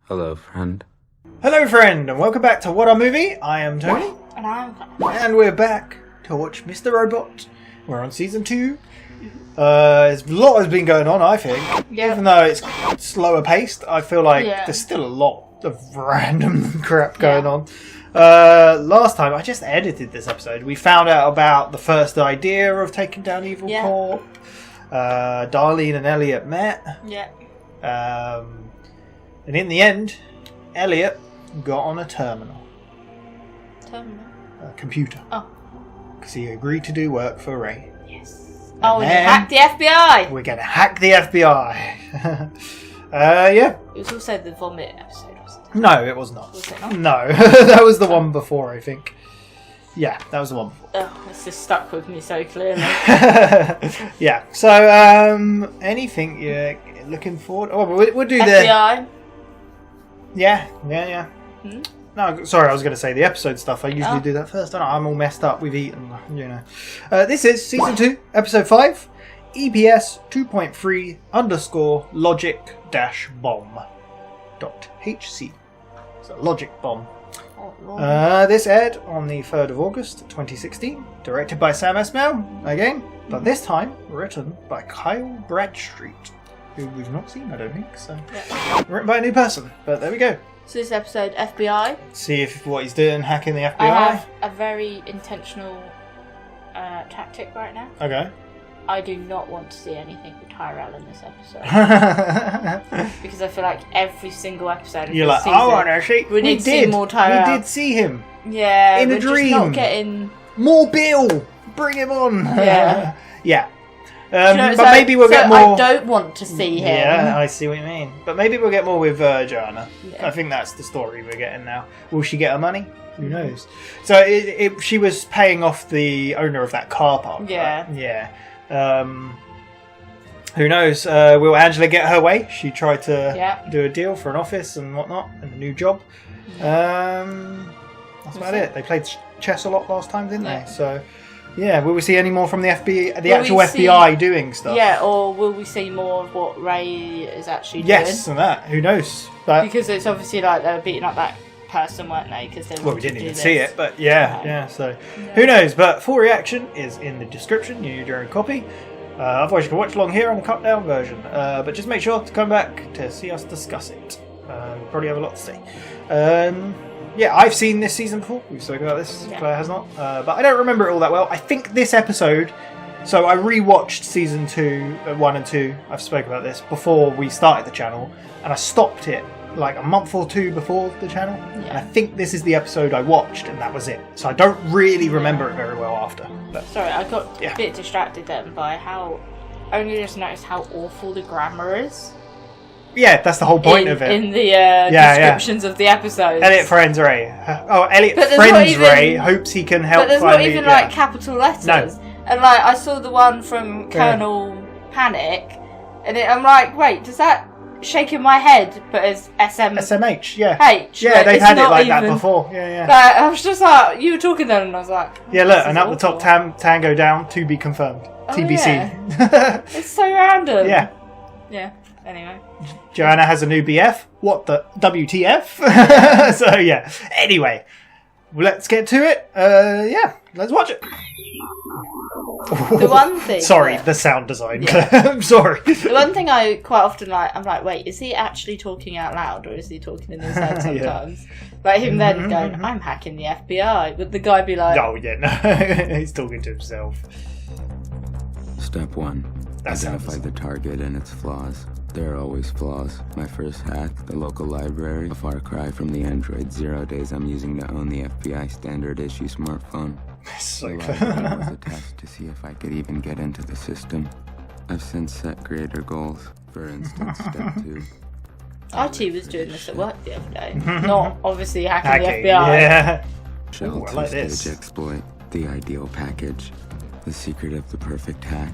Hello, friend. Hello, friend, and welcome back to WhatAreMovie. I am Tony. And I'm... And we're back to watch Mr. Robot. We're on season 2. A lot has been going on, I think. Yeah. Even though it's slower paced, I feel like Yeah. there's still a lot of random crap going on. Last time, I just edited this episode. We found out about the first idea of taking down Evil Corp. Darlene and Elliot met. Yeah. And in the end, Elliot got on a terminal. A computer. Oh. Because he agreed to do work for Ray. Yes. And Oh, and you then hacked the FBI! We're going to hack the FBI. Yeah. It was also the vomit episode, wasn't it? No, it was not. Was it not? No. That was the one before, I think. Yeah, that was the one before. Oh, it's just stuck with me so clearly. Yeah. So, anything you're looking forward... Oh, we'll do the... FBI? Yeah. Hmm? No, sorry, I was going to say the episode stuff. I usually do that first. I'm all messed up. We've eaten, you know. This is Season 2, Episode 5, EPS 2.3_logic-bomb.hc. So, logic bomb. Oh, Lord. This aired on the 3rd of August 2016, directed by Sam Esmail, again, but this time written by Kyle Bradstreet, who we've not seen, I don't think, so. Yeah. Written by a new person, but there we go. So this episode, FBI. See if what he's doing, hacking the FBI. I have a very intentional tactic right now. Okay. I do not want to see anything with Tyrell in this episode. Because I feel like every single episode of You're this like, season, I want to see. we need to see more Tyrell. We did see him. Yeah, in a we're dream. just not getting... More Bill. Bring him on. Yeah. Yeah. Do you know, but maybe we'll get more. I don't want to see him. Yeah, I see what you mean. But maybe we'll get more with Joanna. Yeah. I think that's the story we're getting now. Will she get her money? Who knows? So she was paying off the owner of that car park. Yeah. Right? Yeah. Who knows? Will Angela get her way? She tried to do a deal for an office and whatnot and a new job. That's about it. They played chess a lot last time, didn't they? So, yeah. Will we see any more from the FBI? The actual FBI doing stuff? Yeah, or will we see more of what Ray is actually doing? Yes, and that. Who knows? But, because it's obviously like they were beating up that person, weren't they? Because well, we didn't even see it, but yeah. So, who knows? But full reaction is in the description. You need your own copy. Otherwise, you can watch along here on the cut down version. But just make sure to come back to see us discuss it. Probably have a lot to say. Yeah, I've seen this season before. We've spoken about this. Yeah. Claire has not. But I don't remember it all that well. I think this episode... So I rewatched season 2, 1 and 2. I've spoken about this before we started the channel. And I stopped it like a month or two before the channel. Yeah. And I think this is the episode I watched and that was it. So I don't really remember it very well after. But Sorry, I got a bit distracted then by how... I only just noticed how awful the grammar is. yeah, that's the whole point of it. In the descriptions of the episodes. Elliot friends Ray. Oh, Elliot But there's friends not even- Ray hopes he can help But there's find not even like capital letters. No. And like I saw the one from Colonel Panic, and I'm like, wait, does that shaking my head but as SMH, yeah. H? Yeah, like, they've it's had it not like even, that before. Yeah. Like, I was just like, you were talking then, and I was like, Yeah, look, this and is up the top, awful. Tango down, to be confirmed. Oh, TBC. It's so random. Yeah. Yeah. Anyway. Joanna has a new BF. What the WTF? So yeah. Anyway, let's get to it. Yeah, let's watch it. The one thing. Sorry, the sound design. I'm sorry. The one thing I quite often like, I'm like, wait, is he actually talking out loud or is he talking in his head sometimes? Like him then going, I'm hacking the FBI. Would the guy be like... Oh, yeah, no. He's talking to himself. Step 1. Identify the target and its flaws. There are always flaws. My first hack, the local library, a far cry from the Android 0 days I'm using to own the FBI standard issue smartphone. So The library was a test to see if I could even get into the system. I've since set greater goals. For instance, step 2. IT was doing this at work the other day. Not obviously hacking the FBI. Yeah. Shell Ooh, I like 2-stage this. exploit. The ideal package. The secret of the perfect hack.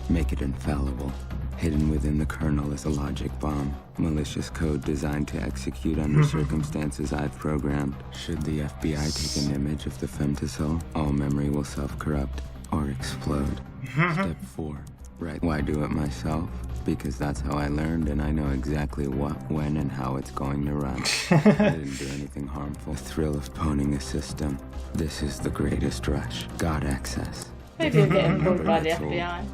Make it infallible. Hidden within the kernel is a logic bomb. Malicious code designed to execute under circumstances I've programmed. Should the FBI take an image of the femtosol, all memory will self-corrupt or explode. Step 4. Right. Why do it myself? Because that's how I learned, and I know exactly what, when, and how it's going to run. I didn't do anything harmful. The thrill of pwning a system. This is the greatest rush. Got access. Maybe you'll get employed by the FBI.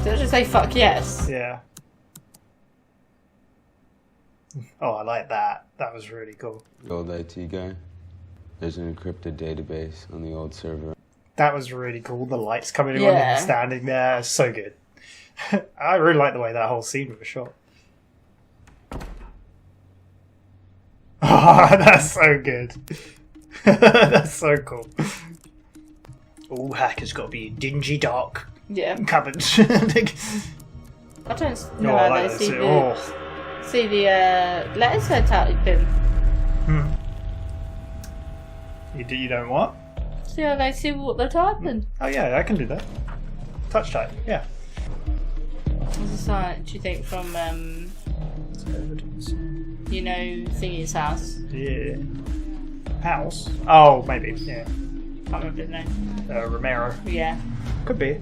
Did I just say fuck yes? Yeah. Oh, I like that. That was really cool. Old IT guy. There's an encrypted database on the old server. That was really cool. The lights coming on and standing there. So good. I really like the way that whole scene was shot. Oh, that's so good. That's so cool. All hackers got to be in dingy, dark cupboards. I don't know how they see the letters sent out in bin. You don't what? See how they see what they're typing. Oh yeah, I can do that. Touch type, yeah. What's this like, do you think, from, you know, Thingy's house? Yeah. House? Oh, maybe, yeah. Can't remember his name. Romero. Yeah. Could be.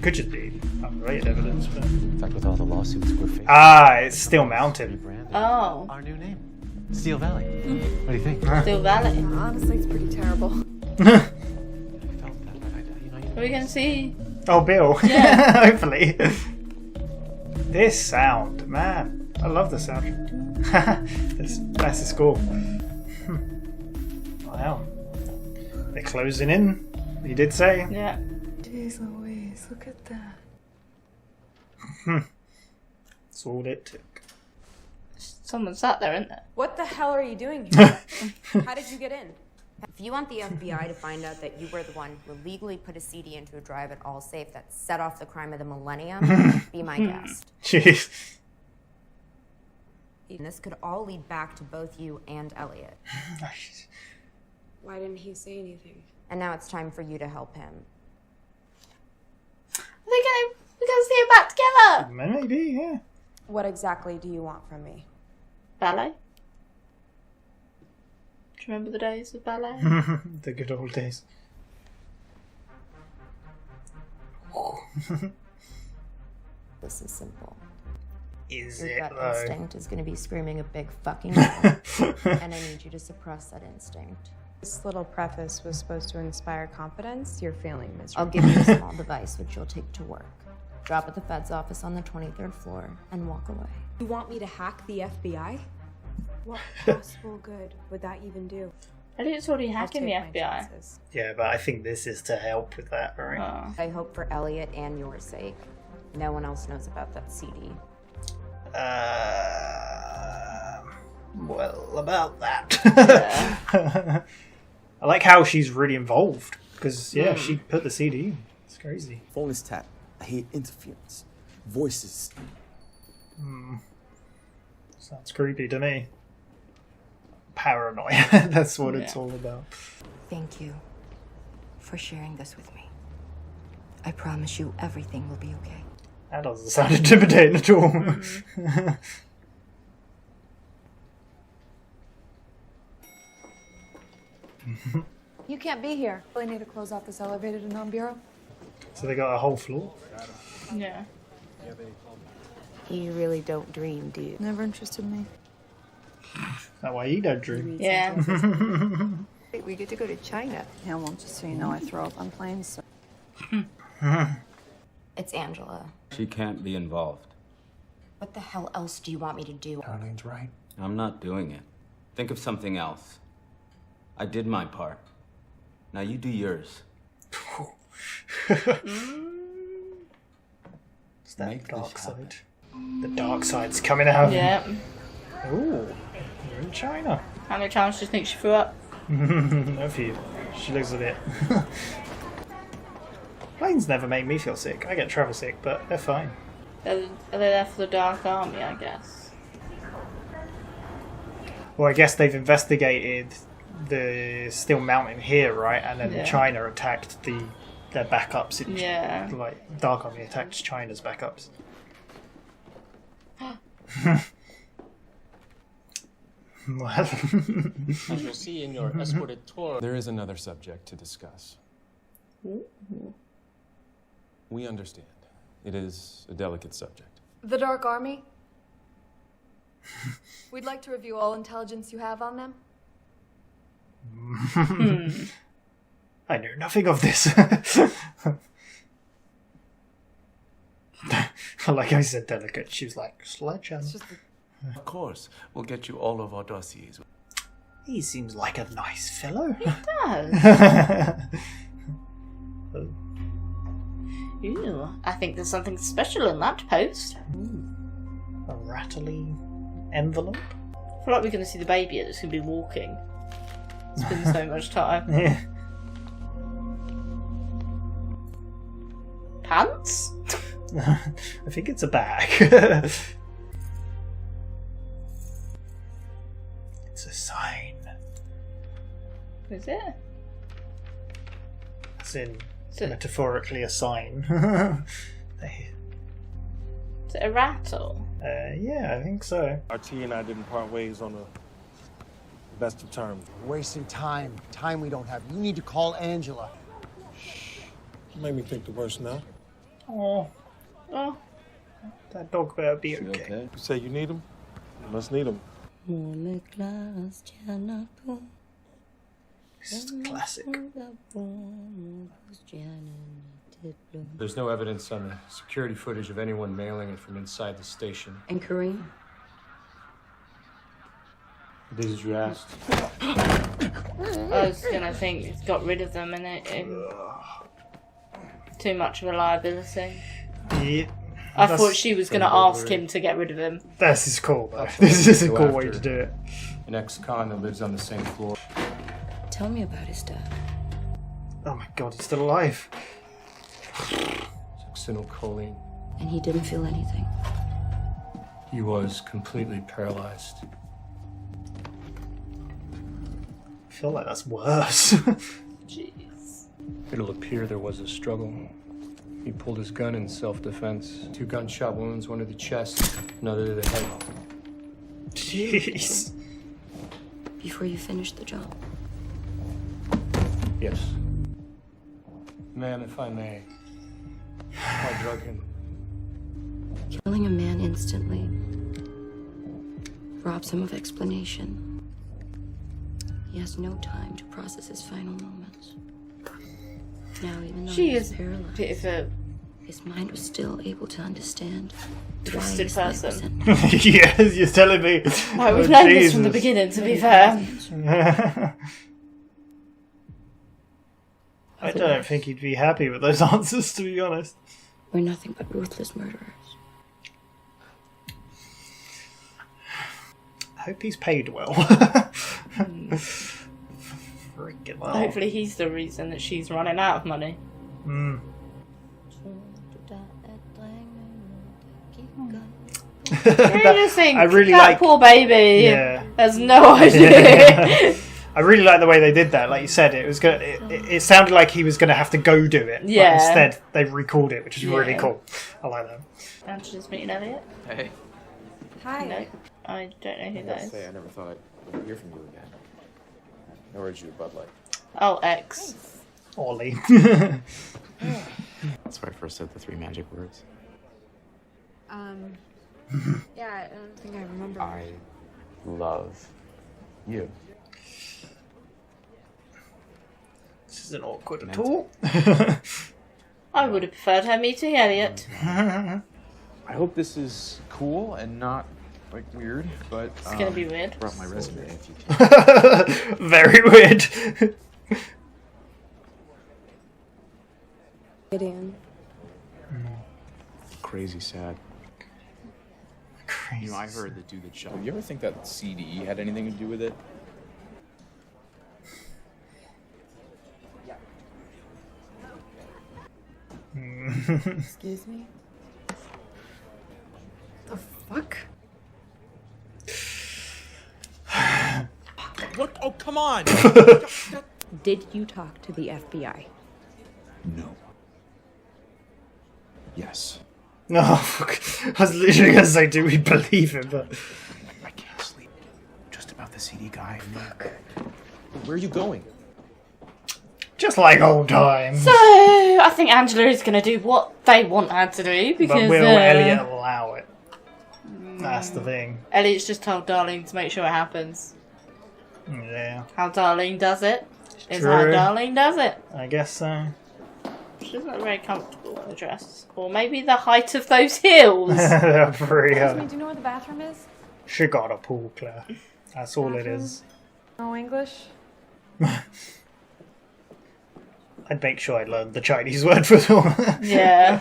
Could just be unrelated evidence, but... In fact, with all the lawsuits we're facing... Ah, it's still mounted. Oh. Our new name. Steel Valley. What do you think? Steel Valley. Honestly, it's pretty terrible. Are we going to see? Oh, Bill. Yeah. Hopefully. This sound, man. I love the sound. That's the score. Wow. They're closing in. You did say? Yeah. Jeez Louise, look at that. That's all it took. Someone sat there, isn't there? What the hell are you doing here? How did you get in? If you want the FBI to find out that you were the one who illegally put a CD into a drive at All Safe that set off the crime of the millennium, be my guest. Jeez. And this could all lead back to both you and Elliot. Why didn't he say anything? And now it's time for you to help him. We're gonna see them back together. Maybe, yeah. What exactly do you want from me? Ballet. Do you remember the days of ballet? The good old days. This is simple. Is Your it gut though? instinct is going to be screaming a big fucking no, and I need you to suppress that instinct. This little preface was supposed to inspire confidence. You're failing I'll miserably. give you a small device which you'll take to work. Drop at the Fed's office on the 23rd floor and walk away. You want me to hack the FBI? What possible good would that even do? Elliot's already I'll hacking the take my FBI. chances. Yeah, but I think this is to help with that, right? Oh. I hope for Elliot and your sake, no one else knows about that CD. Well, about that. Yeah. I like how she's really involved because she put the CD in. It's crazy. Phone is tapped. I hate interference. Voices. Sounds creepy to me. Paranoia. That's what it's all about. Thank you for sharing this with me. I promise you everything will be okay. That doesn't sound intimidating at all. You can't be here. Really need to close off this elevator to non-bureau. So they got a whole floor. Yeah. You really don't dream, do you? Never interested in me. Is that why you don't dream? Yeah. We get to go to China. Yeah, well, just so you know, I throw up on planes. So. It's Angela. She can't be involved. What the hell else do you want me to do? Darlene's right. I'm not doing it. Think of something else. I did my part. Now you do yours. It's that Make dark this happen. side. The dark side's coming out. Yeah. Ooh, you're in China. How many times do you think she threw up? A few. She looks a bit. Planes never make me feel sick. I get travel sick, but they're fine. Are they there for the Dark Army, I guess? Well, I guess they've investigated the Steel Mountain here, right? And then China attacked their backups. Yeah. Like, Dark Army attacked China's backups. Well, As you'll see in your escorted tour. There is another subject to discuss. We understand. It is a delicate subject. The Dark Army? We'd like to review all intelligence you have on them. I know nothing of this. Like I said, delicate. She was like, sledgehammer. Of course, we'll get you all of our dossiers. He seems like a nice fellow. He does. Ooh, I think there's something special in that post. A rattly envelope. I feel like we're going to see the baby that's going to be walking. It's been so much time. Yeah. Pants? I think it's a bag. It's a sign. Is it? As in, So- metaphorically, a sign. Is it a rattle? Yeah, I think so. RT and I didn't part ways on the best of terms. Wasting time. Time we don't have. You need to call Angela. You made me think the worst now. Oh, Oh. that dog better be okay. You say you need him? You must need him. This is a classic. There's no evidence on the security footage of anyone mailing it from inside the station. And Kareem? Did as you asked. I was gonna think it's got rid of them and it too much of a liability. Yeah, I thought she was gonna ask him to get rid of him. This is cool though. This is a Go cool way after to do it. An ex-con that lives on the same floor. Tell me about his dad. Oh my god, he's still alive. Succinylcholine. And he didn't feel anything. He was completely paralyzed. I feel like that's worse. Jeez. It'll appear there was a struggle. He pulled his gun in self-defense. 2 gunshot wounds, one to the chest, another to the head. Jeez. Before you finished the job. Yes. Ma'am, if I may. I drug him. Killing a man instantly robs him of explanation. He has no time to process his final moments. Now, even though She he was is a paralyzed, bit of a his mind was still able to understand twisted why his life was person. ending. Yes, you're telling me. Right, we've Oh, learned this from the Jesus. beginning, to be fair. I don't think he'd be happy with those answers, to be honest. We're nothing but ruthless murderers. I hope he's paid well. Freaking hell. Hopefully he's the reason that she's running out of money. Mm. I just think I really that like. poor baby Yeah. has no idea. I really like the way they did that. Like you said, it was good. It sounded like he was going to have to go do it. But Yeah. instead, they recalled it, which is really Yeah. cool. I like that. Angela's meeting Elliot. Hey. Hi. No, I don't know who that is. I never thought I'd hear from you again. I ordered you a Bud Light. Oh, X. Ollie. That's where I first said the 3 magic words. Yeah, I don't think I remember. I love you. This isn't awkward at Meant all. I would have preferred her meeting Elliot. I hope this is cool and not like weird, but It's gonna be weird. Brought my resume if you can. Very weird. Gideon. Crazy sad. Crazy. You know, I heard that dude that shot. You ever think that CDE had anything to do with it? Excuse me? The fuck? What? Oh, come on! Did you talk to the FBI? No. Yes. No, fuck. I was literally going to say, do we believe him? But I can't sleep. Just about the CD guy. Where are you going? Just like old times. So, I think Angela is going to do what they want her to do because... But will Elliot allow it? That's the thing. Elliot's just told Darlene to make sure it happens. Yeah. How Darlene does it is True. how Darlene does it. I guess so. She doesn't look very comfortable in the dress. Or maybe the height of those heels. They're pretty, Excuse me, do you know where the bathroom is? She got a pool, Claire. That's all it is. No English? I'd make sure I learned the Chinese word for them. Yeah.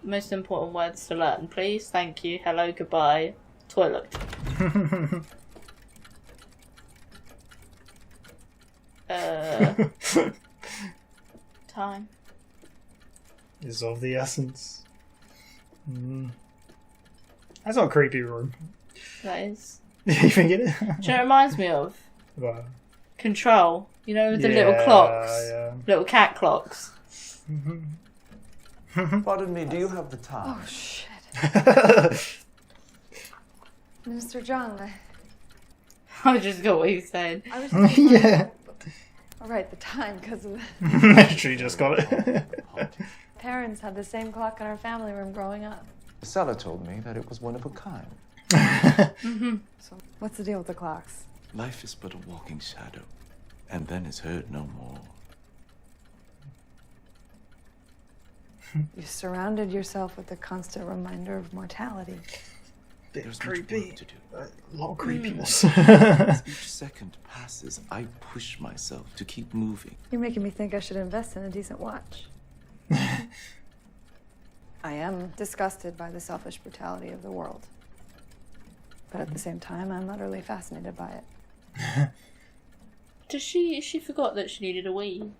Most important words to learn. Please, thank you, hello, goodbye, toilet. Time is of the essence. That's not a creepy room. that is. You think it is? Do you know what it reminds me of? Well, Control. You know, with the little clocks. Yeah. Little cat clocks. Pardon me, do you have the time? Oh, shit. Mr. John, I just got what you said. I was just Yeah. All right, the time, because of She just got it. parents had the same clock in our family room growing up. The seller told me that it was one of a kind. So, what's the deal with the clocks? Life is but a walking shadow, and then is heard no more. You surrounded yourself with a constant reminder of mortality. Bit creepy. A lot of creepiness. As each second passes, I push myself to keep moving. You're making me think I should invest in a decent watch. I am disgusted by the selfish brutality of the world. But at the same time, I'm utterly fascinated by it. She forgot that she needed a wee.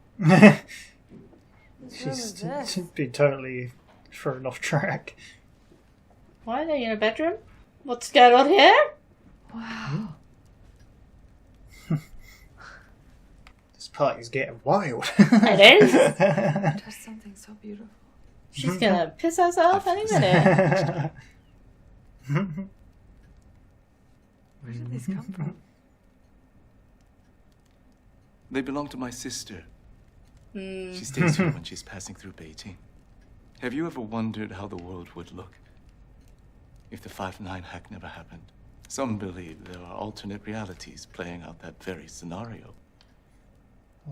She's been totally thrown off track. Why are they in a bedroom? What's going on here? Wow. This party's getting wild. It is. There's something so beautiful. She's gonna piss herself any minute. Where did these come from? They belong to my sister. She stays here when she's passing through Beijing. Have you ever wondered how the world would look if the 5-9 hack never happened? Some believe there are alternate realities playing out that very scenario.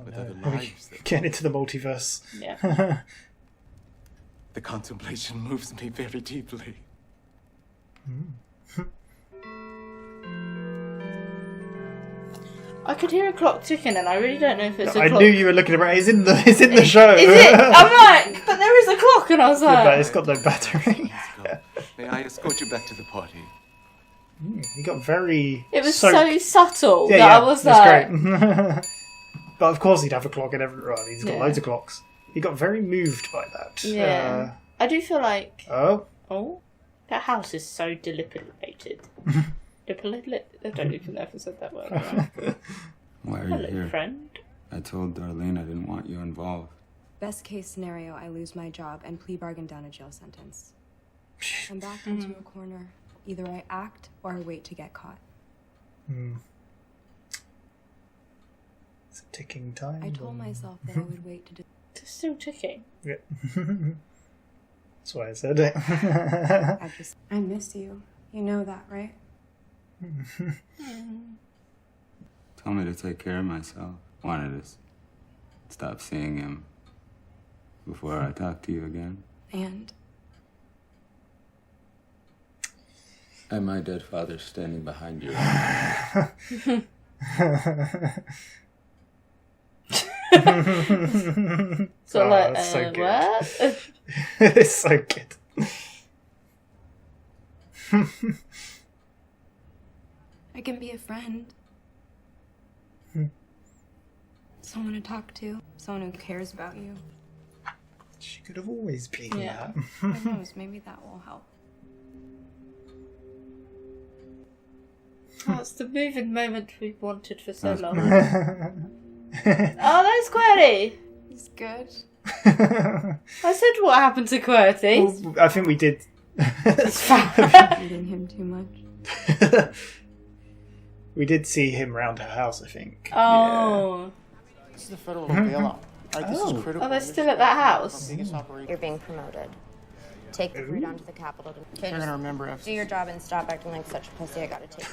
With other lives that... Getting into the multiverse. Yeah. The contemplation moves me very deeply. I could hear a clock ticking, and I really don't know if it's a I clock. knew you were looking around. It's in the show. Is it? I'm like, but there is a clock, and I was like, but it's got no battery. May I escort you back to the party? You got very. it was so subtle Yeah, that yeah, I was that's like, great. But of course he'd have a clock in every. Right, he's got Yeah. loads of clocks. He got very moved by that. yeah. I do feel like, Oh. that house is so dilapidated. I don't even know if I said that word right. Why are you Hello, here? friend. I told Darlene I didn't want you involved. Best case scenario, I lose my job and plea bargain down a jail sentence. I'm backed into a corner. Either I act or I wait to get caught. It's a ticking time. I told myself that I would wait to do. It's still ticking. Yeah. That's why I said it. I miss you. You know that, right? Told me to take care of myself. Wanted to stop seeing him before I talk to you again. And My dead father's standing behind you. So that's so good. what? It's so good. I can be a friend. Someone to talk to. Someone who cares about you. She could have always been Yeah. Who knows? Maybe that will help. That's the moving moment we've wanted for so long. Oh, that's QWERTY. He's good. I said what happened to QWERTY. Well, I think we did. It's fine. Eating him too much. We did see him round her house, I think. Oh. This is the federal bailout. Right, this is critical. Oh, they're still at that house? You're being promoted. Take the fruit onto the Capitol. Okay, They're gonna remember do your job and stop acting like such a pussy. I gotta take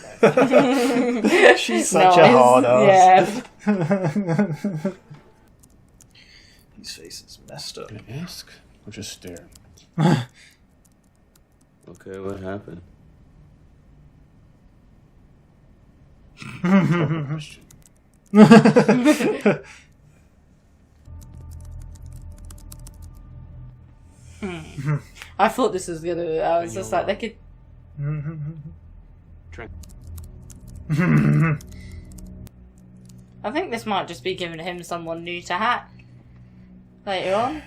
this. She's such a hard ass. Yeah. His face is messed up. Ask or just stare? Okay, what happened? I thought this was gonna. I was just like, they could. I think this might just be giving him someone new to hack later on.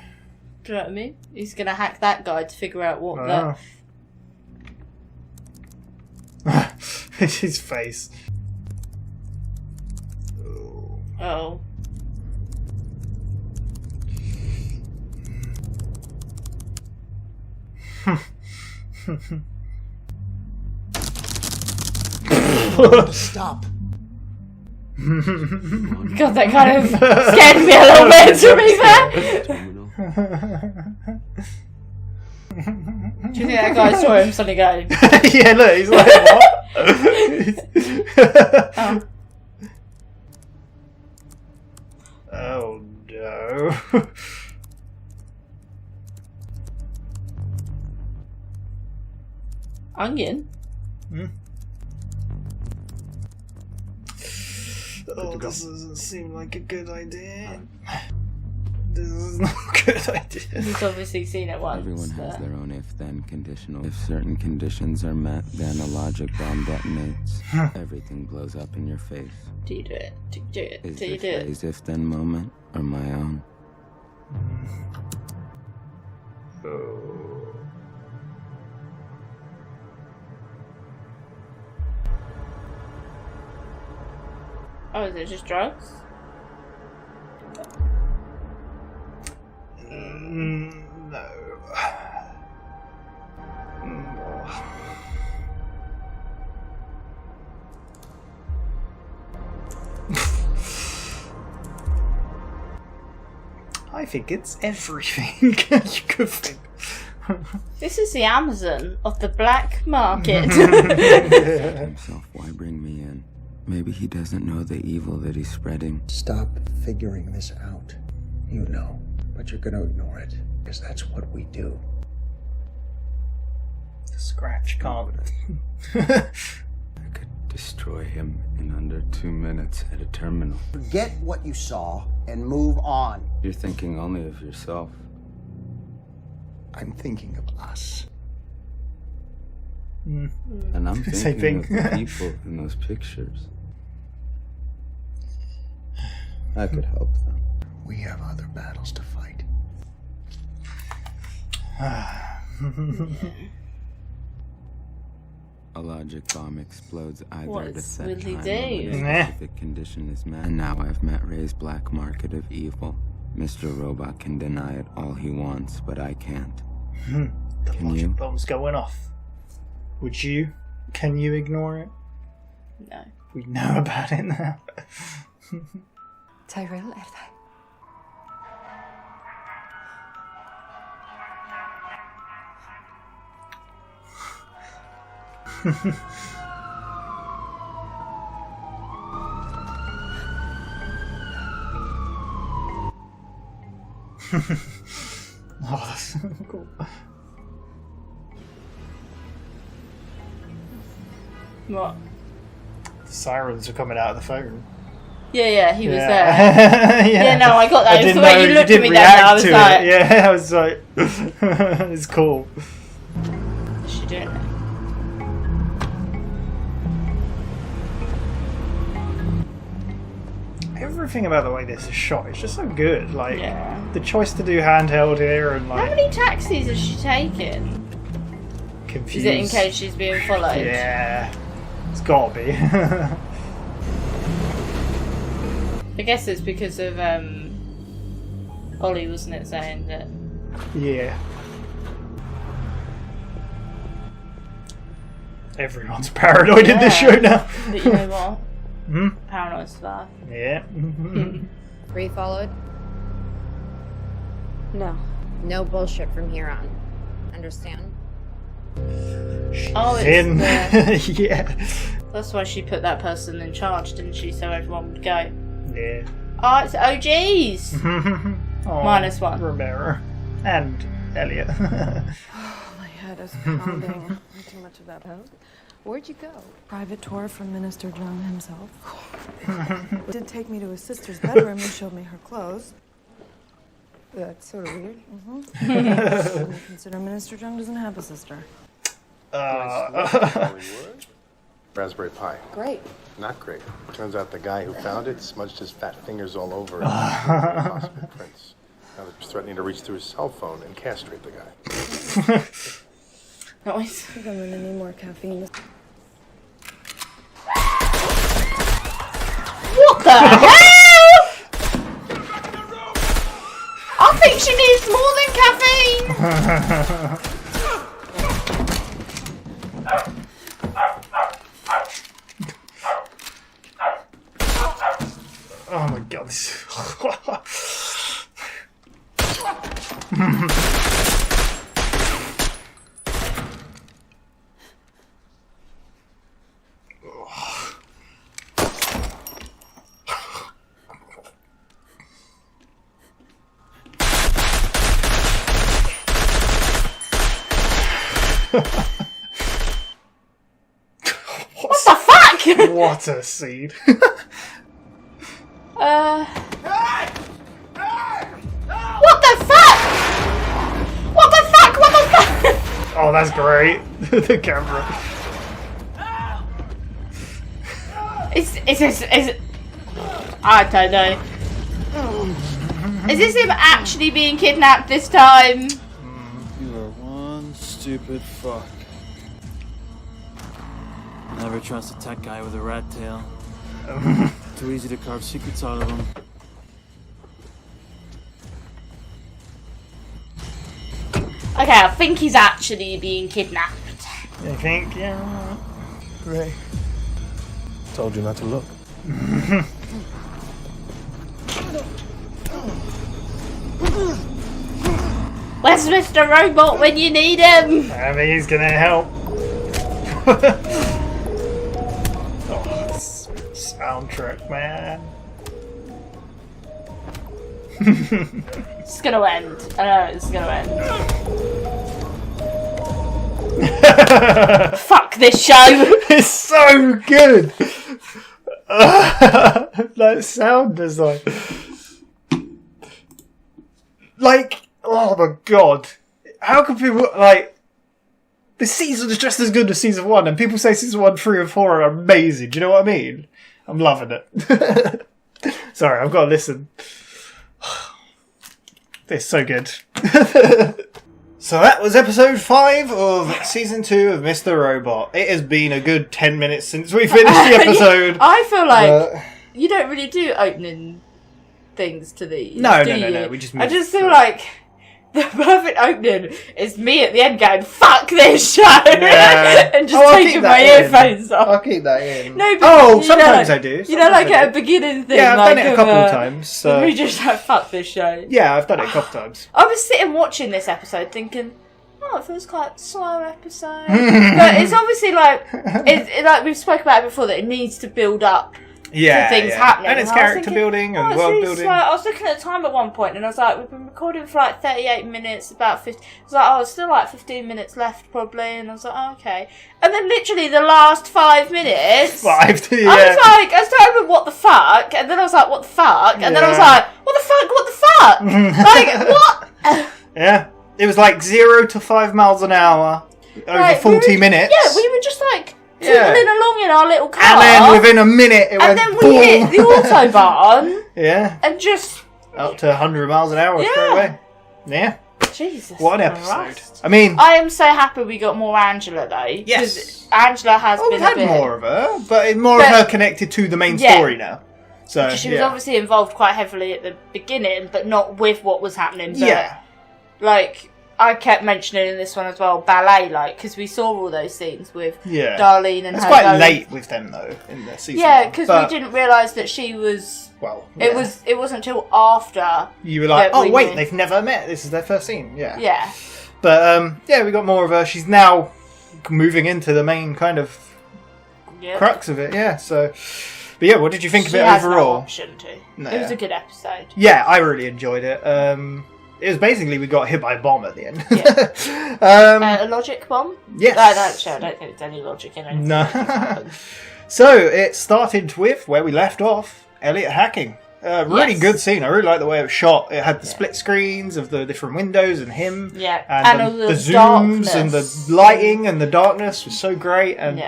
Do you know what I mean? He's gonna hack that guy to figure out what the. His face. Oh. Stop. God, that kind of scared me a little bit, to be fair. Do you think that guy saw him suddenly going? Yeah, look, he's like, what? Oh no. Onion? Oh, this doesn't seem like a good idea. This is not a good idea. He's obviously seen it once. Everyone has their own if-then conditional. If certain conditions are met, then a logic bomb detonates. Everything blows up in your face. Do you do it? Do you do it? Is Do you the do it? phrase if-then moment or my own? Oh, is it just drugs? No. I think it's everything you could think. This is the Amazon of the black market. Himself, why bring me in? Maybe he doesn't know the evil that he's spreading. Stop figuring this out. You know, but you're gonna ignore it, because that's what we do. The scratch can't. I could destroy him in under 2 minutes at a terminal. Forget what you saw and move on. You're thinking only of yourself. I'm thinking of us. And I'm Same thinking thing. of the people in those pictures. I could help them. We have other battles to fight. A logic bomb explodes either What at a will set he time do? or when a specific condition is met. And now I've met Ray's black market of evil. Mr. Robot can deny it all he wants, but I can't. The Can logic you? bomb's going off. Would you? Can you ignore it? No. We know about it now. Tyrell er það. Oh, that's so cool. What? The sirens are coming out of the phone. Yeah, he was Yeah. there. Yeah, no, I got that. I It was didn't the way know you looked at didn't me then. I was react to like, it. Yeah, I was like, it's cool. is she doing it? Everything about the way this is shot is just so good. Like, Yeah. the choice to do handheld here and How like many taxis has she taken? confused. Is it in case she's being followed? Yeah, it's gotta be. I guess it's because of Ollie, wasn't it, saying that? Yeah. Everyone's paranoid in this show now. But you know what? Hmm? Paranoid stuff. Yeah. Pre-followed? No. No bullshit from here on. Understand? Oh, In. it's the... Yeah. That's why she put that person in charge, didn't she? So everyone would go. Yeah. Oh, it's OGs! Oh, Minus one. Romero. And Elliot. My head is pounding. Way too much of that. Where'd you go? Private tour from Minister John himself. Did take me to his sister's bedroom and showed me her clothes. That's sort of weird. When you consider Minister John doesn't have a sister. Raspberry pie. Great. Not great. Turns out the guy who found it smudged his fat fingers all over it. Possible prints. Now they're threatening to reach through his cell phone and castrate the guy. Nice. I think I'm gonna need more caffeine. What the hell? I think she needs more than caffeine. Oh my god. What the fuck? What a scene. What the fuck? What the fuck? What the fuck? Oh, that's great. The camera. Is I don't know. Is this him actually being kidnapped this time? You are one stupid fuck. Never trust a tech guy with a rat tail. Too easy to carve secrets out of him. Okay, I think he's actually being kidnapped. You think? Yeah. Great. Told you not to look. Where's Mr. Robot when you need him? I mean, he's gonna help. Oh, this soundtrack, man. It's gonna end. I know it's gonna end. Fuck this show! It's so good! That sound design. Like, oh my god. How can people, like... This season is just as good as season 1, and people say season 1, 3 and 4 are amazing. Do you know what I mean? I'm loving it. Sorry, I've got to listen. It's so good. So that was episode 5 of season 2 of Mr. Robot. It has been a good 10 minutes since we finished the episode. I feel like you don't really do opening things to these. No. We just feel like the perfect opening is me at the end going, fuck this show! Yeah. And just taking my earphones off. I'll keep that in. No, but sometimes I do. You know, like at a beginning thing. Yeah, I've like done it a couple of times. So. We just like, fuck this show. Yeah, I've done it a couple of times. I was sitting watching this episode thinking, oh, it feels quite a slow episode. But it's obviously like, like we've spoken about it before, that it needs to build up to things happening. And it's character building and world building. I was looking at the time at one point and I was like, we've been recording for like 38 minutes, about 50. I was like, oh, it's still like 15 minutes left probably. And I was like, oh, okay. And then literally the last 5 minutes. I was like, I started with what the fuck, and then I was like, what the fuck, and then I was like, what the fuck? Like, what? Yeah. It was like 0 to 5 miles an hour over like, 40 minutes. Yeah, we were just like tootling along in our little car. And then within a minute it went then we boom. hit the autobahn. Yeah. And just up to 100 miles an hour straight away. Yeah. Jesus. What an episode. Christ. I mean, I am so happy we got more Angela though. Yes. Angela has been we've had a bit more of her, but more of her connected to the main story now. So she was obviously involved quite heavily at the beginning, but not with what was happening. But, yeah. Like, I kept mentioning in this one as well, ballet, like, because we saw all those scenes with Yeah. Darlene and It's her quite going- late with them, though, in the season. Yeah, one, because but we didn't realise that she was... Well, It yeah. wasn't until after... You were like, that oh, we wait, knew. they've never met. This is their first scene. Yeah. Yeah. But, yeah, we got more of her. She's now moving into the main kind of Yep. crux of it, yeah. So, but yeah, what did you think of She it has no overall? option to. No. It was a good episode. Yeah, I really enjoyed it. It was basically we got hit by a bomb at the end. A logic bomb? Yes. No, I don't think there's any logic in it. No. So it started with where we left off, Elliot hacking. Really Yes. good scene. I really like the way it was shot. It had the split screens of the different windows and him. Yeah. And, all the zooms and the lighting and the darkness was so great. And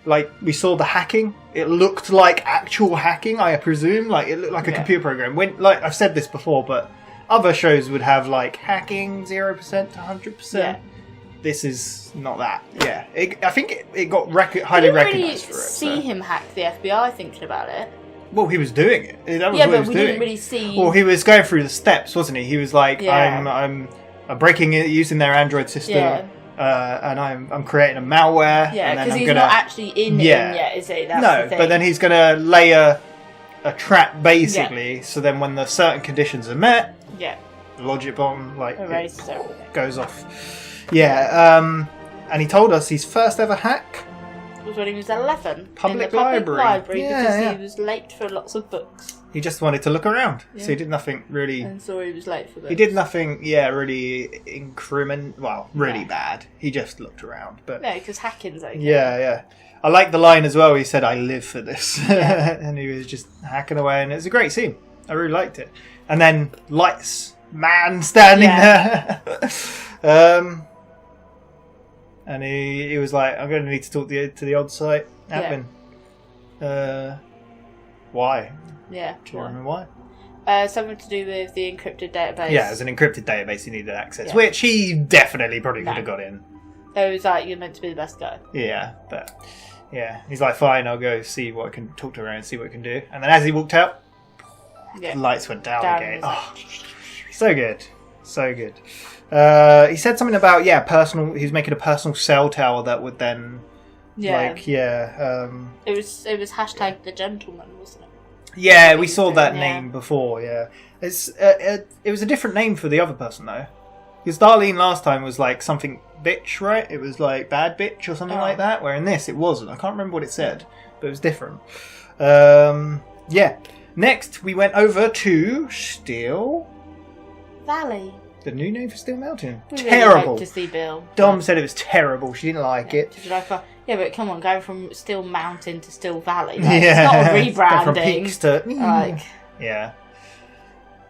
like we saw the hacking. It looked like actual hacking, I presume. Like it looked like a computer program. When, like I've said this before, but other shows would have like hacking 0% to 100%. Yeah. This is not that. Yeah, I think it got highly recognised for it. See him hack the FBI thinking about it. Well, he was doing it. That was Yeah, what but he was we doing. didn't really see- Well, he was going through the steps, wasn't he? He was like, Yeah. I'm breaking it using their Android system, and I'm creating a malware. Yeah, and then because I'm he's gonna... not actually in yet, is he? That's no, the thing. but then he's going to lay a trap basically. So then, when the certain conditions are met, Yeah. the logic bomb like Erases everything. goes off. Yeah, and he told us his first ever hack. Was when he was 11 in Public the public library. Yeah, because yeah. he was late for lots of books He just wanted to look around, so Yeah. he did nothing really. and saw he was late for books. He did nothing, really really bad. He just looked around, but No, because hacking's okay. yeah. I like the line as well. He said, "I live for this," and he was just hacking away, and it was a great scene. I really liked it. And then lights, man standing there, and he was like, "I'm going to need to talk to the on-site admin." Why? Yeah. Do you remember why? Something to do with the encrypted database. Yeah, as an encrypted database, he needed access, Yeah. which he definitely probably could have got in. It was like, you're meant to be the best guy. Yeah, but yeah, he's like, fine, I'll go see what I can talk to her and see what I can do. And then as he walked out, Yeah. the lights went down Down again. was like- Oh, so good, so good. He said something about personal. He was making a personal cell tower that would then, It was hashtag the gentleman, wasn't it? yeah, we saw that Yeah. name before. Yeah, it was a different name for the other person though. Because Darlene last time was like something bitch, right? It was like bad bitch or something like that. Where in this it wasn't. I can't remember what it said, but it was different. Yeah. Next we went over to Steel Valley. The new name for Steel Mountain. We really Terrible. hoped to see Bill. Dom said it was terrible. She didn't like it. She's like, yeah, but come on, going from Still Mountain to Still Valley. Like, It's not a rebranding. From peaks to Like, yeah.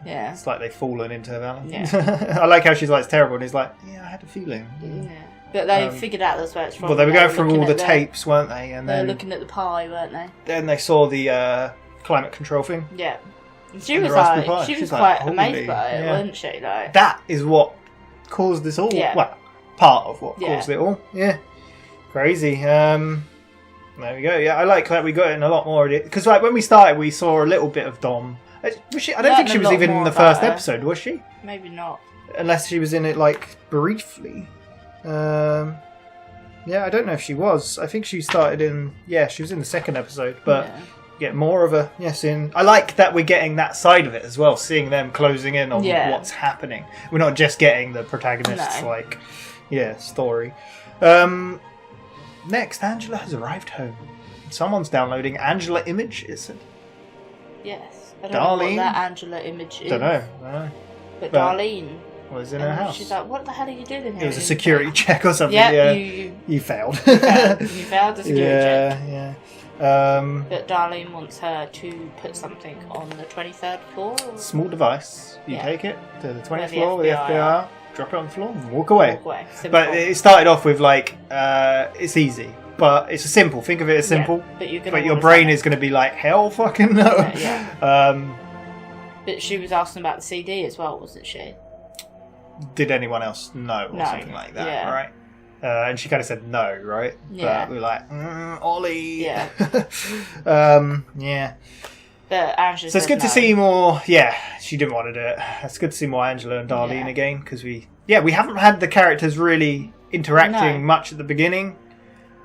yeah. It's like they've fallen into a valley. Yeah. I like how she's like, it's terrible, and he's like, yeah, I had a feeling. Yeah. But they figured out that's where it's from. Well, they were going through looking all the at tapes, weren't they? And They were then looking at the pie, weren't they? then they saw the climate control thing. Yeah. And she And the was Raspberry like, Pi. she She's was like, quite amazed holy, by it, yeah. wasn't she? Like, That is what caused this all. Yeah. Well, part of what Yeah. caused it all. Yeah. Crazy. There we go. Yeah, I like that we got in a lot more of it. Because like when we started, we saw a little bit of Dom. Was she? I don't think Learned she a was lot even in more the about first her. episode, was she? maybe not. Unless she was in it like briefly. Yeah, I don't know if she was. I think she started in. Yeah, she was in the second episode, but. Yeah. Get more of a in. I like that we're getting that side of it as well, seeing them closing in on Yeah. what's happening. We're not just getting the protagonist's No. story. Next, Angela has arrived home. Someone's downloading Angela image. Is it? Yes. I don't know Darlene? what that Angela image is. Don't know. But But- Darlene. Was in her and house. She's like, what the hell are you doing here? It was a security check or something. Yeah, Yeah, you failed. You failed the security check. Yeah. But Darlene wants her to put something on the 23rd floor. Small device. You Yeah. take it to the 20th the floor with the FBI FBI, drop it on the floor, and walk away. Walk away. Simple. But it started off with like, it's easy, but it's a simple. Think of it as simple. Yeah, but you're gonna but your wanna brain say- is going to be like, hell fucking no. Yeah. But she was asking about the CD as well, wasn't she? Did anyone else know or No. something like that, Yeah. right? And she kind of said no, right? Yeah. But we were like, Ollie. Yeah. Yeah. But Angela So it's said good to no. see more. Yeah, she didn't want to do it. It's good to see more Angela and Darlene again because we haven't had the characters really interacting much at the beginning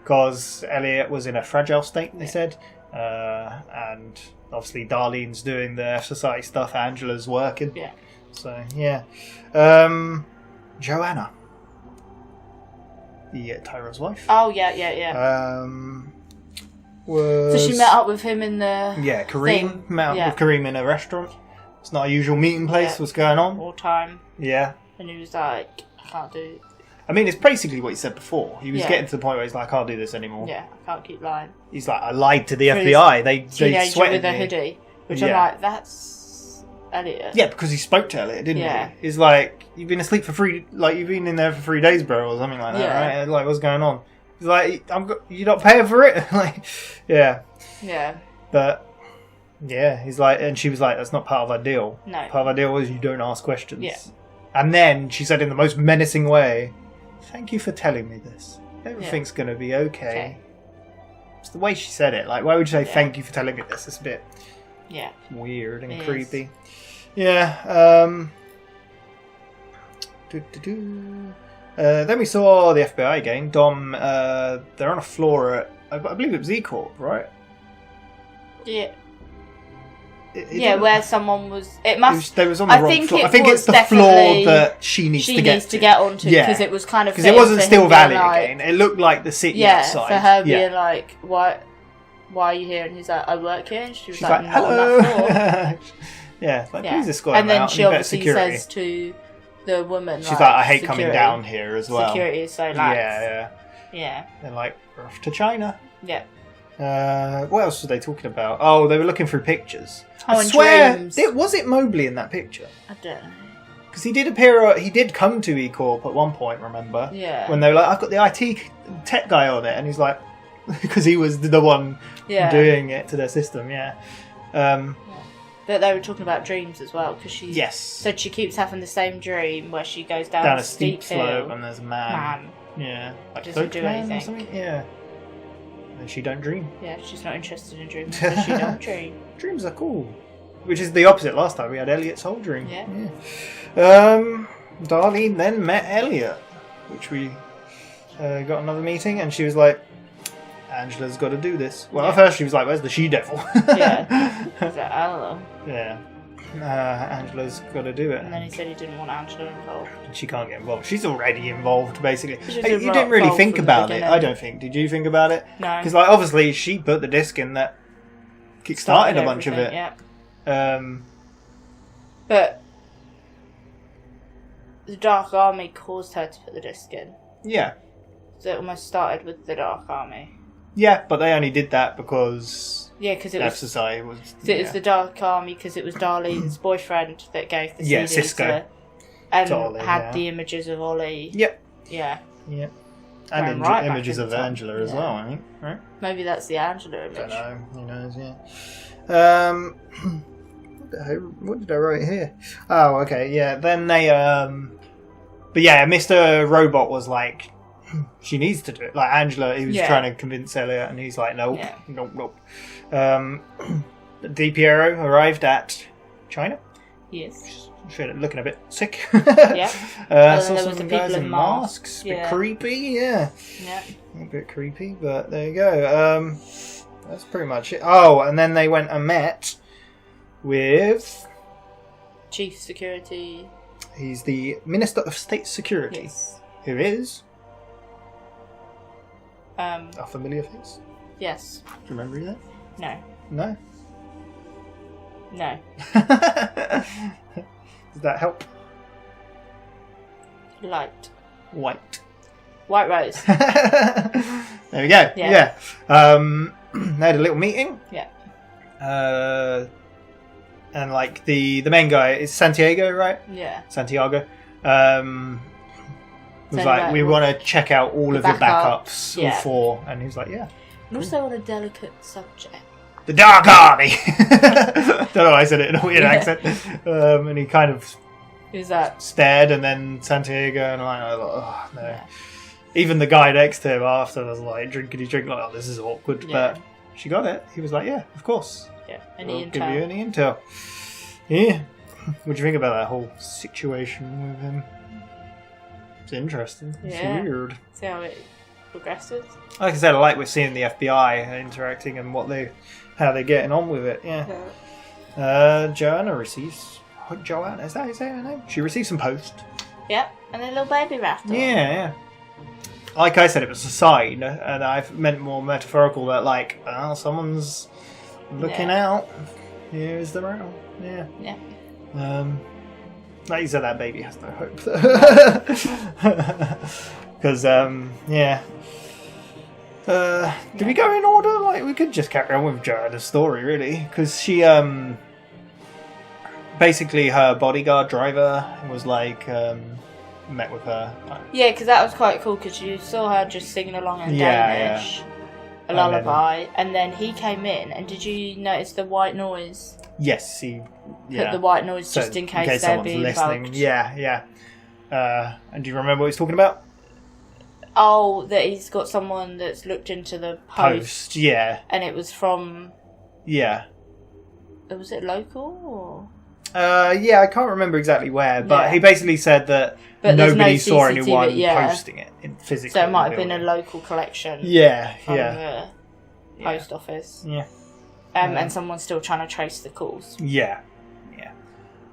because Elliot was in a fragile state. They said, and obviously Darlene's doing the society stuff. Angela's working. Yeah. So yeah, Joanna, the Tyra's wife. Oh yeah. Was... So she met up with him in the Kareem thing. met up with Kareem in a restaurant. It's not a usual meeting place. What's going on? All time. Yeah. And he was like, I can't do it. I mean, it's basically what he said before. He was Yeah. getting to the point where he's like, I can't do this anymore. Yeah, I can't keep lying. He's like, I lied to the For FBI. They teenager sweated with a me. hoodie, which Yeah. I'm like, that's Elliot. Yeah, because he spoke to Elliot, didn't Yeah. he? He's like, you've been asleep for you've been in there for 3 days, bro, or something like that, Yeah. right? Like, what's going on? He's like, you're not paying for it? Like, yeah. Yeah. But, yeah, he's like, and she was like, that's not part of our deal. No. Part of our deal is you don't ask questions. Yeah. And then she said in the most menacing way, thank you for telling me this. Everything's going to be okay. It's the way she said it. Like, why would you say thank you for telling me this? It's a bit weird and It creepy. is. Yeah. Then we saw the FBI again. Dom, they're on a floor at, I believe it was E-Corp, right? Yeah. It where someone was. It must. They was on the wrong floor. I think it's the floor that she needs to get onto Yeah. because it was kind of because it fitting wasn't for Still him being Valley like, again. It looked like the city Yeah, outside. for her being like, why are you here? And he's like, I work here. And she was She's like, like, not on hello. that floor. Yeah, like, Yeah. please escort And him then out she and get obviously security. says to the woman, She's like, I hate coming security- down here as well. Security is so lax. Yeah. They're like, we're off to China. Yeah. What else were they talking about? Oh, they were looking through pictures. Oh, I and swear, dreams. was it Mobley in that picture? I don't know. Because he did appear. He did come to E-Corp at one point. Remember? Yeah. When they were like, I've got the IT tech guy on it, and he's like, because he was the one doing it to their system. Yeah. But they were talking about dreams as well because she said she keeps having the same dream where she goes down a steep slope hill. and there's a man. Yeah. Like Doesn't do Coachman or anything. something? Yeah. And she don't dream. Yeah, she's not interested in dreams, so she don't dream. Dreams are cool. Which is the opposite last time. We had Elliot's whole dream. Yeah. Darlene then met Elliot, which we got another meeting, and she was like, Angela's got to do this. Well, at first she was like, where's the she-devil? Yeah. He's like, hello. Yeah. Angela's got to do it. And then he said he didn't want Angela involved. She can't get involved. She's already involved, basically. She's Hey, you didn't really involved think from the about it. beginning. I don't think. Did you think about it? No. Because, like, obviously she put the disc in that kick-started a bunch of it. Yeah. But the Dark Army caused her to put the disc in. Yeah. So it almost started with the Dark Army. Yeah, but they only did that because because it Death was Society was. It was the Dark Army because it was Darlene's boyfriend that gave the CD Cisco. to, and To Ollie, had yeah. the images of Ollie. Yep. Yeah. Yep. Going And right back images in of time. Angela as Yeah. well, I think, right? Maybe that's the Angela image. Don't know. Who knows? Yeah. What did I write here? Oh, okay. Yeah. Then they. But yeah, Mr. Robot was like, she needs to do it. Like Angela, he was trying to convince Elliot, and he's like, nope, nope. DiPiero arrived at China. Yes. Looking a bit sick. Yeah. Saw there some was the guys people in in masks. masks. Bit Yeah. creepy, yeah. Yeah. A bit creepy, but there you go. That's pretty much it. Oh, and then they went and met with... Chief Security. He's the Minister of State Security. Yes. Who is... A familiar face? Yes. Do you remember that? No. No? No. Does that help? Light. White. White Rose. There we go. Yeah. They had a little meeting. Yeah. And like the main guy is Santiago, right? Yeah. Santiago. Was So, like, like, we want to check out all the of your backups. backups Yeah. before, and he was like, yeah. And also on a delicate subject. The Dark Army. Don't know why I said it in a weird Yeah. accent. And he kind of Who's that? stared, and then Santiago, and I was like, oh no. Even the guy next to him after was like, drink, like, oh, this is awkward. Yeah. But she got it, he was like, yeah, of course. Yeah, We'll give you any intel. Yeah. What do you think about that whole situation with him? It's interesting. It's weird. See how it progresses. Like I said, I like we're seeing the FBI interacting and how they're getting on with it. Yeah. Joanna receives. Joanna, is that her name? She receives some post. Yep, and a little baby raptor. Yeah. Like I said, it was a sign, and I've meant more metaphorical that someone's looking out. Here's the round. Yeah. Yeah. Like you said, that baby has no hope. Because, do we go in order? Like, we could just carry on with Joanna's story, really. Because she, basically, her bodyguard driver was, met with her. Yeah, because that was quite cool, because you saw her just singing along in Danish. A lullaby. And then he came in, and did you notice the white noise? Yes, he put the white noise just in case they're someone's being listening. bugged. Yeah. And do you remember what he's talking about? Oh, that he's got someone that's looked into the post. Yeah. And it was from... Yeah. Was it local, or...? I can't remember exactly where, but he basically said that nobody saw anyone posting it physically. So it might have been a local collection. Yeah. From the post office. Yeah. And someone's still trying to trace the calls. Yeah.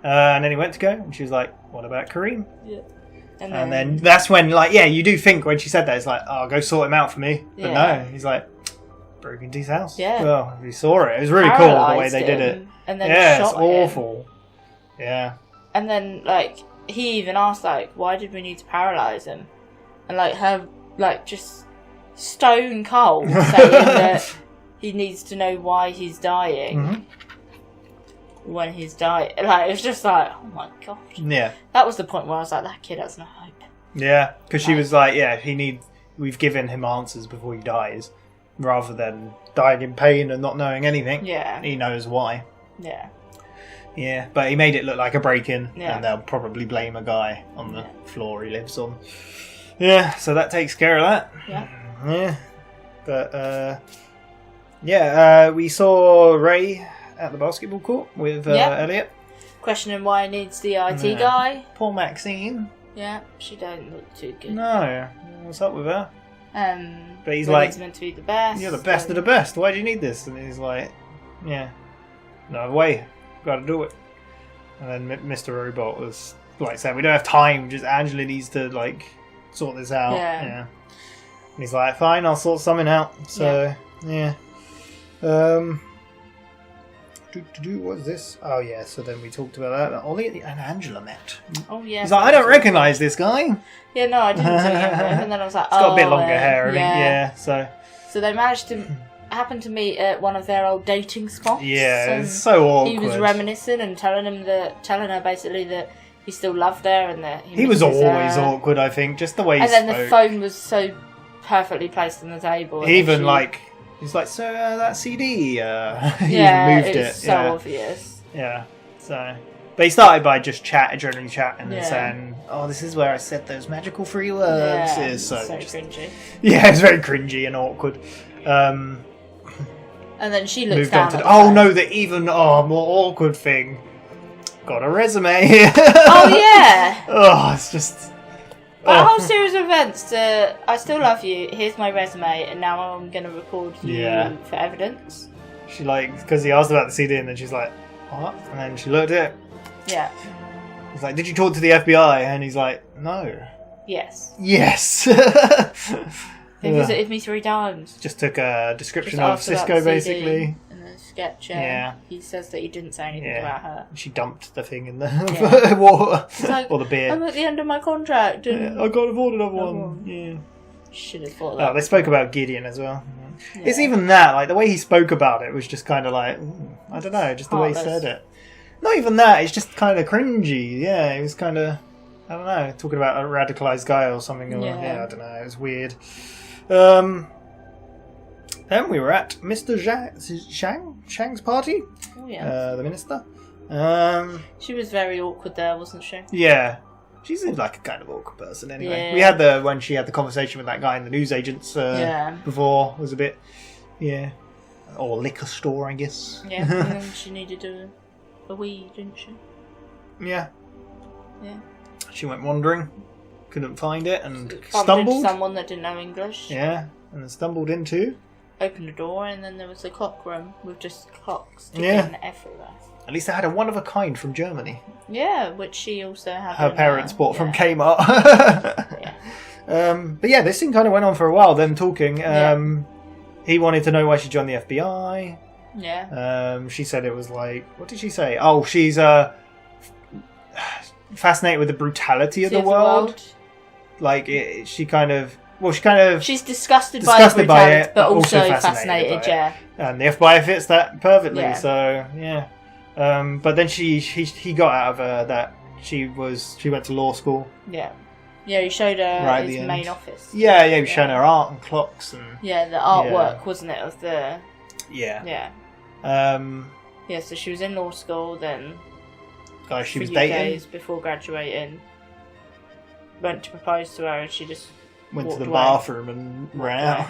And then he went to go, and she was like, what about Kareem? Yeah. And then that's when, you do think when she said that, it's like, oh, go sort him out for me. But no, he's like, broke into his house. Yeah. Well, we saw it. It was really cool the way they did it. And then it's shot awful. him. Yeah. And then, he even asked, why did we need to paralyse him? And, her, just stone cold saying that he needs to know why he's dying. Mm-hmm. When he's dying. It was just oh my god. Yeah. That was the point where I was like, that kid has no hope. Yeah, because she was like, we've given him answers before he dies, rather than dying in pain and not knowing anything. Yeah. He knows why. Yeah. Yeah, but he made it look like a break-in, Yeah. and they'll probably blame a guy on the floor he lives on. Yeah, so that takes care of that. Yeah. Yeah. But, we saw Ray at the basketball court with Elliot. Questioning why he needs the IT guy. Poor Maxine. Yeah, she don't look too good. No. What's up with her? But he's he's meant to be the best. You're the best of the best. Why do you need this? And he's like, no way. Got to do it. And then Mr. Robot was saying, we don't have time. Just Angela needs to sort this out. Yeah. And he's like, fine, I'll sort something out. So what's this? Oh yeah, so then we talked about that Ollie and Angela met. Oh yeah. He's like, I don't recognise this guy. Yeah, no, I didn't see him. And then I was like, he's got a bit longer hair. Yeah. So they managed to happen to meet at one of their old dating spots. Yeah, it's so awkward. He was reminiscing and telling her basically that he still loved her and that he was always awkward. I think just the way he spoke. And then the phone was so perfectly placed on the table. Even he's like, so that CD, he even moved it. So obvious. Yeah. So, but he started by just generally chatting and saying, "Oh, this is where I said those magical 3 words." Yeah, it's so cringy. Yeah, it's very cringy and awkward. And then she looks moved down. On to the even more awkward thing. Got a resume. Oh yeah. Oh, it's just. A whole series of events I still love you, here's my resume, and now I'm going to record you for evidence. She because he asked about the CD and then she's like, what? And then she looked at it. Yeah. He's like, did you talk to the FBI? And he's like, no. Yes. Yes. They visited me 3 times. Just took a description of Cisco basically. And the sketch. Yeah. He says that he didn't say anything about her. She dumped the thing in the water. Or the beer. I'm at the end of my contract. And I can't afford another one. Yeah. Should have thought that. Oh, they spoke about Gideon as well. Yeah. It's even that, the way he spoke about it was just kind of I don't know, just the way he said it. Not even that, it's just kind of cringy. Yeah, it was kind of, I don't know, talking about a radicalized guy or something. Or, I don't know, it was weird. Then we were at Mr. Zhang's party. Oh, yeah. The minister. She was very awkward there, wasn't she? Yeah. She seems like a kind of awkward person anyway. Yeah. We had when she had the conversation with that guy in the newsagents before. It was a bit, or liquor store, I guess. Yeah, and then she needed a wee, didn't she? Yeah. Yeah. She went wandering, couldn't find it, and Bumped stumbled. into someone that didn't know English. Yeah, and then stumbled into. Opened the door, and then there was a clock room with just clocks ticking everywhere. At least they had a one of a kind from Germany. Yeah, which she also had. Her parents bought from Kmart. Yeah. But yeah, this thing kind of went on for a while. Them talking. He wanted to know why she joined the FBI. Yeah. She said it was like, what did she say? Oh, she's fascinated with the brutality of the world. Like she kind of. She's disgusted by the brutality, but also fascinated. Yeah. And the FBI fits that perfectly. Yeah. So yeah. But then he got out of her that she went to law school. Yeah. Yeah, he showed her his main office. Yeah, he was showing her art and clocks and. Yeah, the artwork, wasn't it, of the. Yeah. Yeah. Yeah, so she was in law school then. Guy she was dating. dating. Before graduating, went to propose to her, and she just went to the away. bathroom and ran out.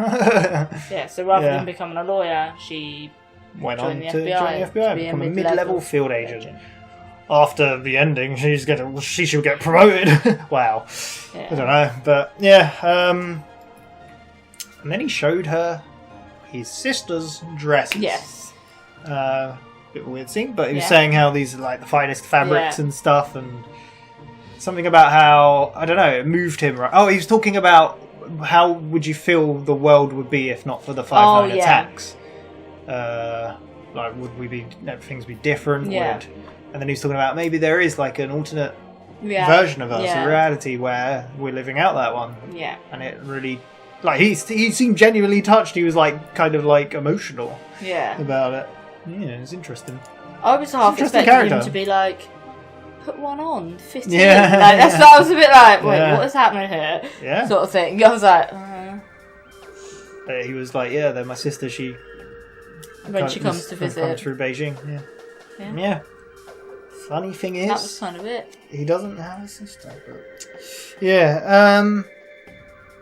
Yeah, so rather than becoming a lawyer, she went joined on the to FBI, join the FBI, become a mid-level field agent. After the ending, she should get promoted. Wow, I don't know, but yeah. And then he showed her his sister's dresses. Yes. Bit of a weird scene, but he was saying how these are like the finest fabrics and stuff, and something about how, I don't know, it moved him. Right? Oh, he was talking about how would you feel the world would be if not for the 5/9 attacks. Like, would things be different? Yeah. And then he was talking about maybe there is like an alternate version of us, a reality where we're living out that one. Yeah. And it really, like, he seemed genuinely touched. He was like kind of like emotional. Yeah. About it. Yeah, it's interesting. I was half expecting him to be like, put one on, 15. Yeah. Like, that's what I was a bit like, wait, what is happening here? Yeah. Sort of thing. I was like, But he was like, yeah, they're my sister. When she comes to visit. Comes through Beijing. Yeah. Funny thing is, that was kind of it. He doesn't have a sister. But... Yeah.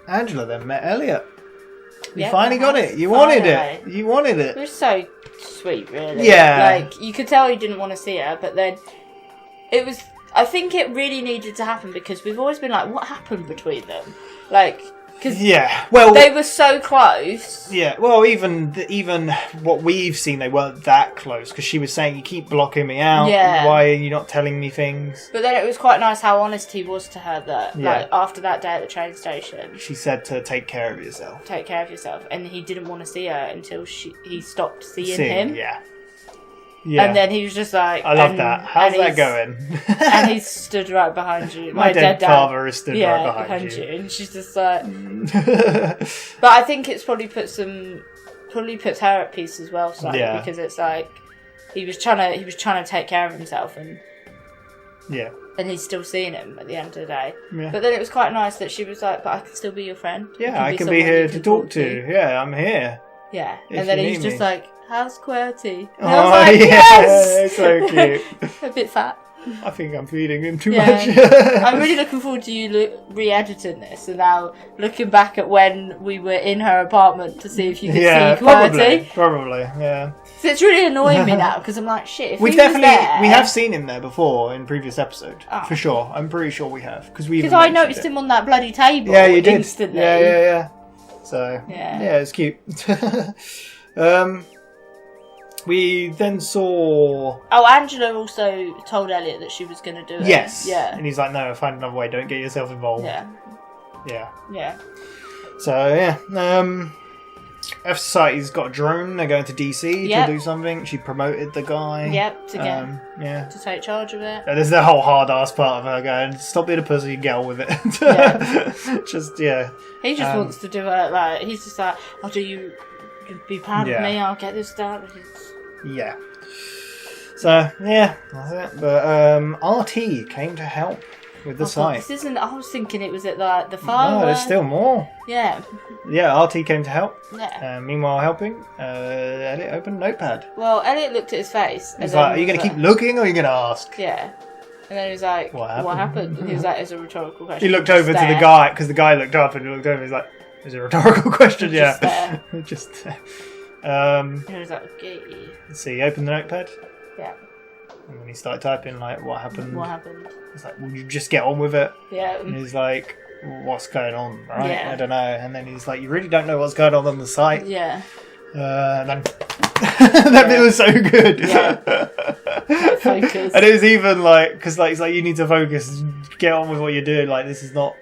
Angela then met Elliot. You finally got it. You wanted it. You wanted it. It was so sweet, really. Yeah. Like, you could tell he didn't want to see her, but then it was. I think it really needed to happen because we've always been like, what happened between them? Like, because they were so close. Yeah, well, even what we've seen, they weren't that close because she was saying, "You keep blocking me out. Yeah. Why are you not telling me things?" But then it was quite nice how honest he was to her that, like, after that day at the train station, she said to take care of yourself. Take care of yourself, and he didn't want to see her until he stopped seeing him. Yeah. And then he was just like, I love that. How's that going? And he stood right behind you. My dead father is stood right behind you. And she's just like. But I think it's probably puts her at peace as well, slightly, because it's like he was trying to take care of himself, and he's still seeing him at the end of the day. Yeah. But then it was quite nice that she was like, "But I can still be your friend. Yeah, I can be here to talk to. Yeah, I'm here." Yeah, If and then you he's need just me. like, "How's QWERTY?" And Oh, I was like, "Yes!" so cute. A bit fat. I think I'm feeding him too much. I'm really looking forward to you re-editing this and now looking back at when we were in her apartment to see if you could see QWERTY. Probably, yeah. So it's really annoying me now because I'm like, shit. If We he definitely was there, we have seen him there before in previous episode for sure. I'm pretty sure we have because I noticed him on that bloody table. Yeah, you did. Instantly. Yeah. So yeah, it's cute. We then saw. Oh, Angela also told Elliot that she was going to do it. Yes. Yeah. And he's like, "No, find another way. Don't get yourself involved." Yeah. Yeah. So yeah, F Society's got a drone. They're going to DC to do something. She promoted the guy. Yep. To get to take charge of it. There's the whole hard ass part of her going, "Stop being a pussy, get on with it." Just He just wants to do it. Like he's just like, "Oh, do you be proud of me? I'll get this done." Yeah. So yeah, that's it. But RT came to help with the site. This isn't. I was thinking it was at like the fire. No, there's still more. Yeah. Yeah, RT came to help. Yeah. Meanwhile, helping, Elliot opened Notepad. Well, Elliot looked at his face. He's like, "Are you going to keep looking, or are you going to ask?" Yeah. And then he was like, "What happened?" And he was like, "It's a rhetorical question." He looked over to the guy because the guy looked up and he looked over. He's like, "Is it a rhetorical question?" Yeah. Just Who's that? Okay. Let's see, open the notepad. Yeah. And then he started typing, like, what happened? What happened? It's like, will you just get on with it? Yeah. And he's like, what's going on, right? Yeah. I don't know. And then he's like, you really don't know what's going on the site? Yeah. And then that bit was so good. Yeah. Focus. And it was even like, because like, it's like, you need to focus, get on with what you're doing. Like, this is not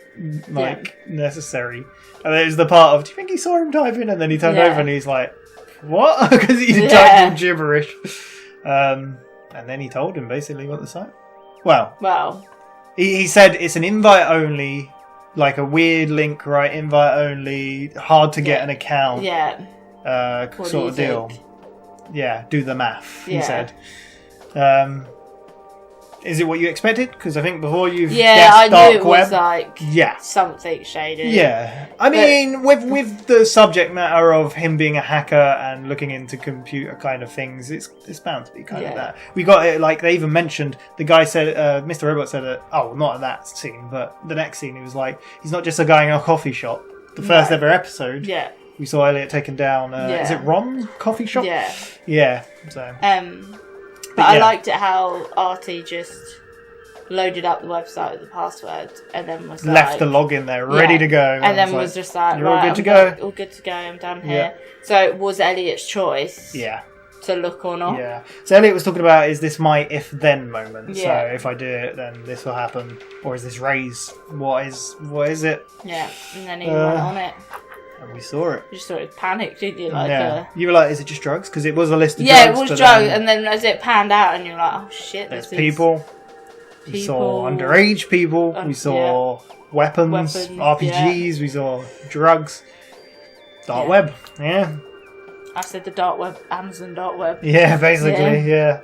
like necessary. And then it was the part of, do you think he saw him typing? And then he turned over and he's like, what? Because he typed all gibberish. And then he told him basically what the site. Well, he said it's an invite only, like a weird link, right? Invite only, hard to get an account. Yeah. Sort of deal. Yeah, do the math, he Yeah. said. Is it what you expected? Because I think before you've Yeah, guessed I dark knew it web, was like yeah. something shady. Yeah, I mean, with the subject matter of him being a hacker and looking into computer kind of things, it's bound to be kind of that. We got it, like, they even mentioned, the guy said, Mr. Robot said it, not in that scene, but the next scene, he was like, he's not just a guy in a coffee shop. The first ever episode, we saw Elliot taken down, is it Ron's coffee shop? Yeah. Yeah, so. But I liked it how Artie just loaded up the website with the password and then was like... Left the login there, ready to go. And then was just like, you're all right, good to go. All good to go, I'm done here. So it was Elliot's choice to look or not. Yeah. So Elliot was talking about, is this my if-then moment? Yeah. So if I do it, then this will happen. Or is this Ray's? What is it? Yeah, and then he went on it. And we saw it. You just sort of panicked, didn't you? Like, you were like, is it just drugs? Because it was a list of drugs. Yeah, it was drugs, and then as it panned out, and you're like, oh shit, there's this people. We saw underage people. We saw weapons, RPGs. We saw drugs. Dark web. Yeah. I said the dark web, Amazon dark web. Yeah, basically, yeah.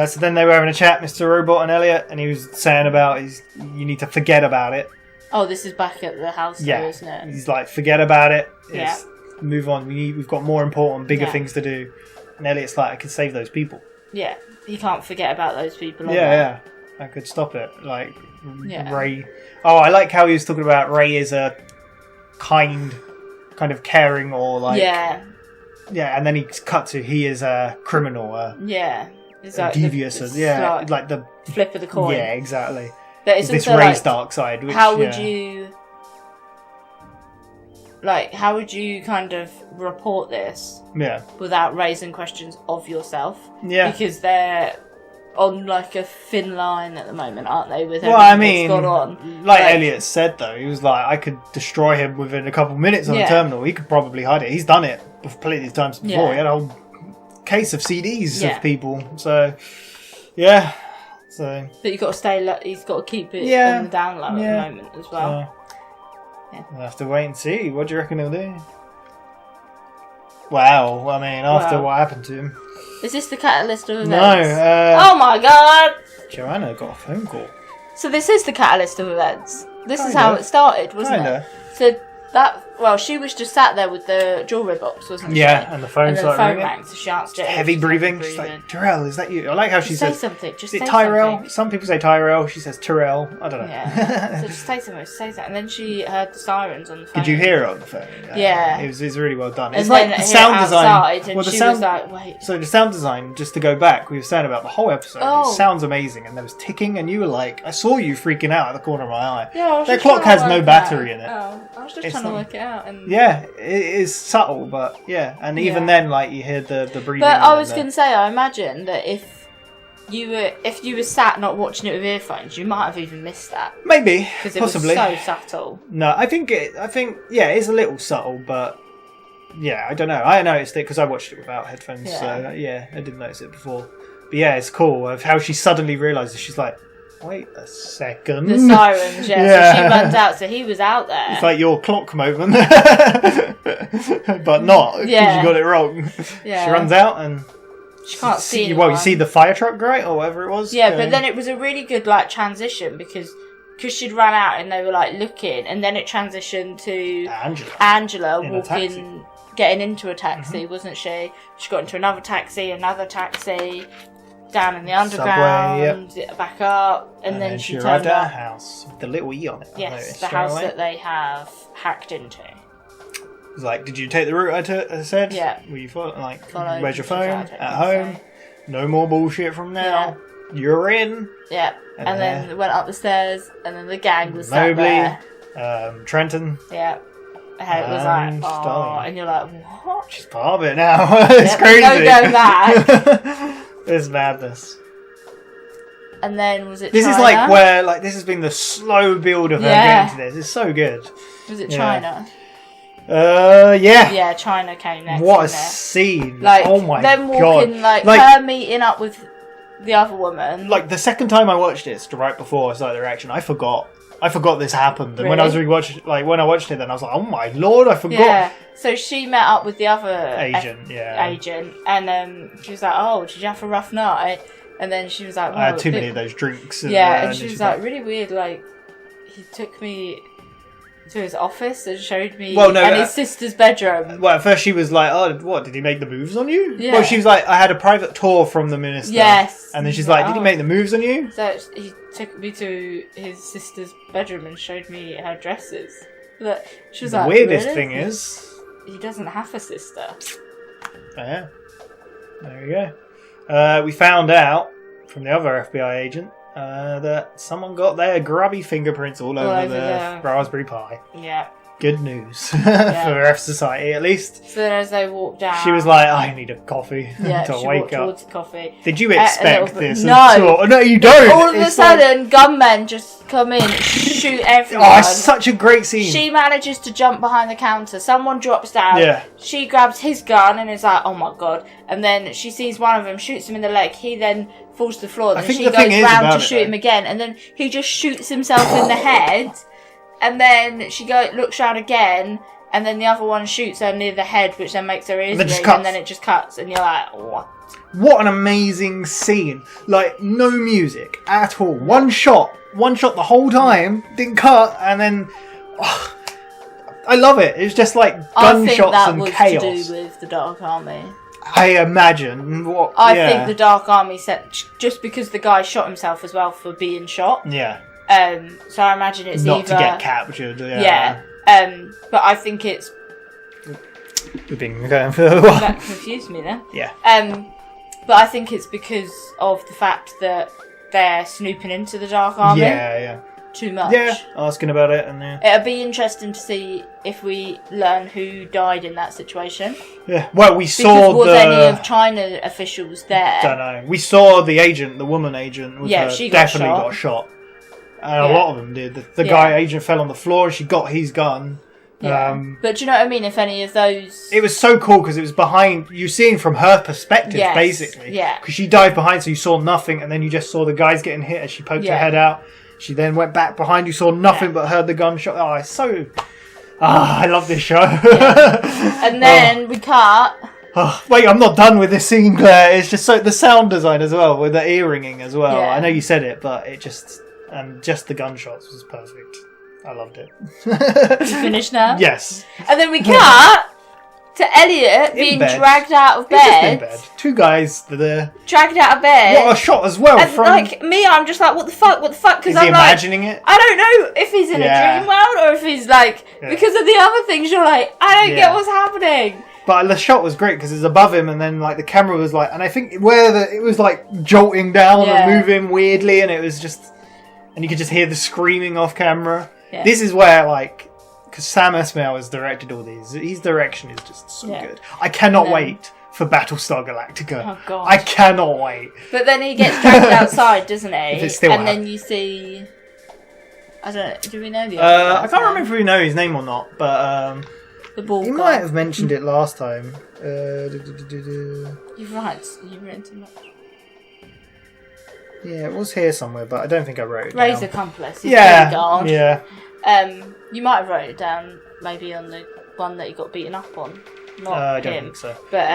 So then they were having a chat, Mr. Robot and Elliot, and he was saying about you need to forget about it. Oh, this is back at the house, though, isn't it? He's like, forget about it. Yeah. Move on. We've got more important, bigger things to do. And Elliot's like, I can save those people. Yeah, he can't forget about those people. Yeah. I could stop it. Like, Ray. Oh, I like how he was talking about Ray is a kind of caring or like... Yeah, and then he cut to he is a criminal. It's like devious. Like the flip of the coin. Yeah, exactly. But it's this also Ray's like, dark side. Which, how would you kind of report this? Yeah. Without raising questions of yourself. Yeah. Because they're on like a thin line at the moment, aren't they? With well, I everything mean, that's gone on. Like Elliot said, though, he was like, I could destroy him within a couple of minutes on the terminal. He could probably hide it. He's done it plenty of times before. He had a whole case of CDs of people. So, yeah. So, but you've got to stay. He's got to keep it on the down low at the moment as well. So, we'll have to wait and see. What do you reckon he'll do? Wow. I mean, after what happened to him. Is this the catalyst of events? No. Oh my god! Joanna got a phone call. So this is the catalyst of events. This is how it started, wasn't it? So she was just sat there with the jewellery box, wasn't she? Yeah, and the phone rang, so she answered it. Heavy breathing. She's like, Tyrell, is that you? I like how she says... Say something, just is say it Tyrell? something. Some people say Tyrell, she says Tyrell. I don't know. Yeah. So just say something, say that. And then she heard the sirens on the phone. Did you hear it on the phone? Yeah. It was really well done. And It's like the sound design. And she was like, wait. So the sound design, just to go back, we were saying about the whole episode, it sounds amazing. And there was ticking, and you were like, I saw you freaking out at the corner of my eye. Yeah, that clock has no battery in it. Oh, I was just trying to work it out. And yeah, it is subtle, but and even then, like, you hear the breathing. But I was going to say, I imagine that if you were sat not watching it with earphones, you might have even missed that. Maybe, because it possibly. was so subtle. No, I think it's a little subtle, but I don't know. I noticed it because I watched it without headphones, so I didn't notice it before. But it's cool of how she suddenly realises. She's like, wait a second. The sirens, So she runs out, so he was out there. It's like your clock moment. But not, because you got it wrong. Yeah. She runs out and... She can't see anyone. Well, you see the fire truck, right? Or whatever it was. Yeah, but then it was a really good, like, transition, because she'd run out and they were, like, looking, and then it transitioned to Angela walking, getting into a taxi, wasn't she? She got into another taxi, down in the underground, back up, and then she arrived turned at up. a house with the little E on it. Yes, the house that they have hacked into. was like, "Did you take the route I said? Yeah. Were you Followed. where's your She was phone? like, At home? No more bullshit from now. You're in." Yeah. And then went up the stairs, and then the gang was sat Mobley, there. Trenton. Yeah. And it was like, oh, and you're like, what? She's part of it now. It's crazy. No going back. It's madness. And then was it This China? is like where this has been the slow build of her getting to this. It's so good. Was it China? Yeah. Yeah, China came next. What a scene! Like, oh my them god! walking, like her meeting up with the other woman. Like the second time I watched this, right before I started the reaction, I forgot this happened. And when I was when I watched it, then I was like, oh my lord, I forgot. Yeah. So she met up with the other agent, and she was like, oh, did you have a rough night? And then she was like, well, I had too many of those drinks. And she was like, really weird. Like, he took me to his office and showed me his sister's bedroom. Well, at first she was like, oh, what, did he make the moves on you? Yeah. Well, she was like, I had a private tour from the minister. Yes. And then she's like, did he make the moves on you? So he took me to his sister's bedroom and showed me her dresses. But she was The like, weirdest really? thing is... he doesn't have a sister. Oh, yeah. There you go. We found out from the other FBI agent that someone got their grubby fingerprints all over the Raspberry Pi. Yeah. Good news for F Society, at least. So then as they walked down... She was like, I need a coffee Yeah, to she wake walked up. towards the coffee. Did you expect this? No. No, you don't. All of a sudden, gunmen just come in, shoot everyone. Oh, it's such a great scene. She manages to jump behind the counter. Someone drops down. Yeah. She grabs his gun and is like, oh my god. And then she sees one of them, shoots him in the leg. He then falls to the floor. Then she goes round to shoot him again. And then he just shoots himself in the head. And then she looks round again. And then the other one shoots her near the head, which then makes her ears ring. And then it just cuts. And you're like, what? What an amazing scene. Like, no music at all. One shot the whole time, didn't cut, and then... Oh, I love it. It's just like gunshots and chaos. I think that was to do with the Dark Army. I imagine. I think the Dark Army set... Just because the guy shot himself as well for being shot. Yeah. So I imagine it's not either... to get captured. Yeah. But I think it's... We've been going for a while. That confused me then. Yeah. But I think it's because of the fact that they're snooping into the Dark Army. Yeah. Too much. Yeah, asking about it. And it'll be interesting to see if we learn who died in that situation. Yeah, well, we saw was any of China officials there? Don't know. We saw the agent, the woman agent, she definitely got shot. And a lot of them did. The guy agent fell on the floor and she got his gun. Yeah. But do you know what I mean? If any of those... It was so cool because it was behind... You seeing from her perspective, basically. Yeah. Because she dived behind, so you saw nothing, and then you just saw the guys getting hit as she poked her head out. She then went back behind, you saw nothing but heard the gunshot. Oh, it's so... I love this show. And then we cut... Oh, wait, I'm not done with this scene, Claire. It's just so... The sound design as well, with the ear ringing as well. Yeah. I know you said it, but it just... And just the gunshots was perfect. I loved it. You finished now? Yes. And then we cut to Elliot being dragged out of bed. In bed. Two guys that are dragged out of bed. What a shot as well. And like me, I'm just like, what the fuck? Because I'm imagining it? I don't know if he's in a dream world or if he's like because of the other things. You're like, I don't get what's happening. But the shot was great because it's above him, and then like the camera was like, and I think it was like jolting down and moving weirdly, and it was just, and you could just hear the screaming off camera. Yeah. This is where like. Because Sam Esmail has directed all these. His direction is just so good. I cannot wait for Battlestar Galactica. Oh, God. I cannot wait. But then he gets dragged outside, doesn't he? If it's still then you see... I don't know. Do we know the other I can't remember if we know his name or not, but... the ball he guy. might have mentioned it last time. You're right. You've written too much. Yeah, it was here somewhere, but I don't think I wrote it Ray's down. accomplice. He's Yeah. You might have wrote it down maybe on the one that he got beaten up on. Not I him. don't think so. But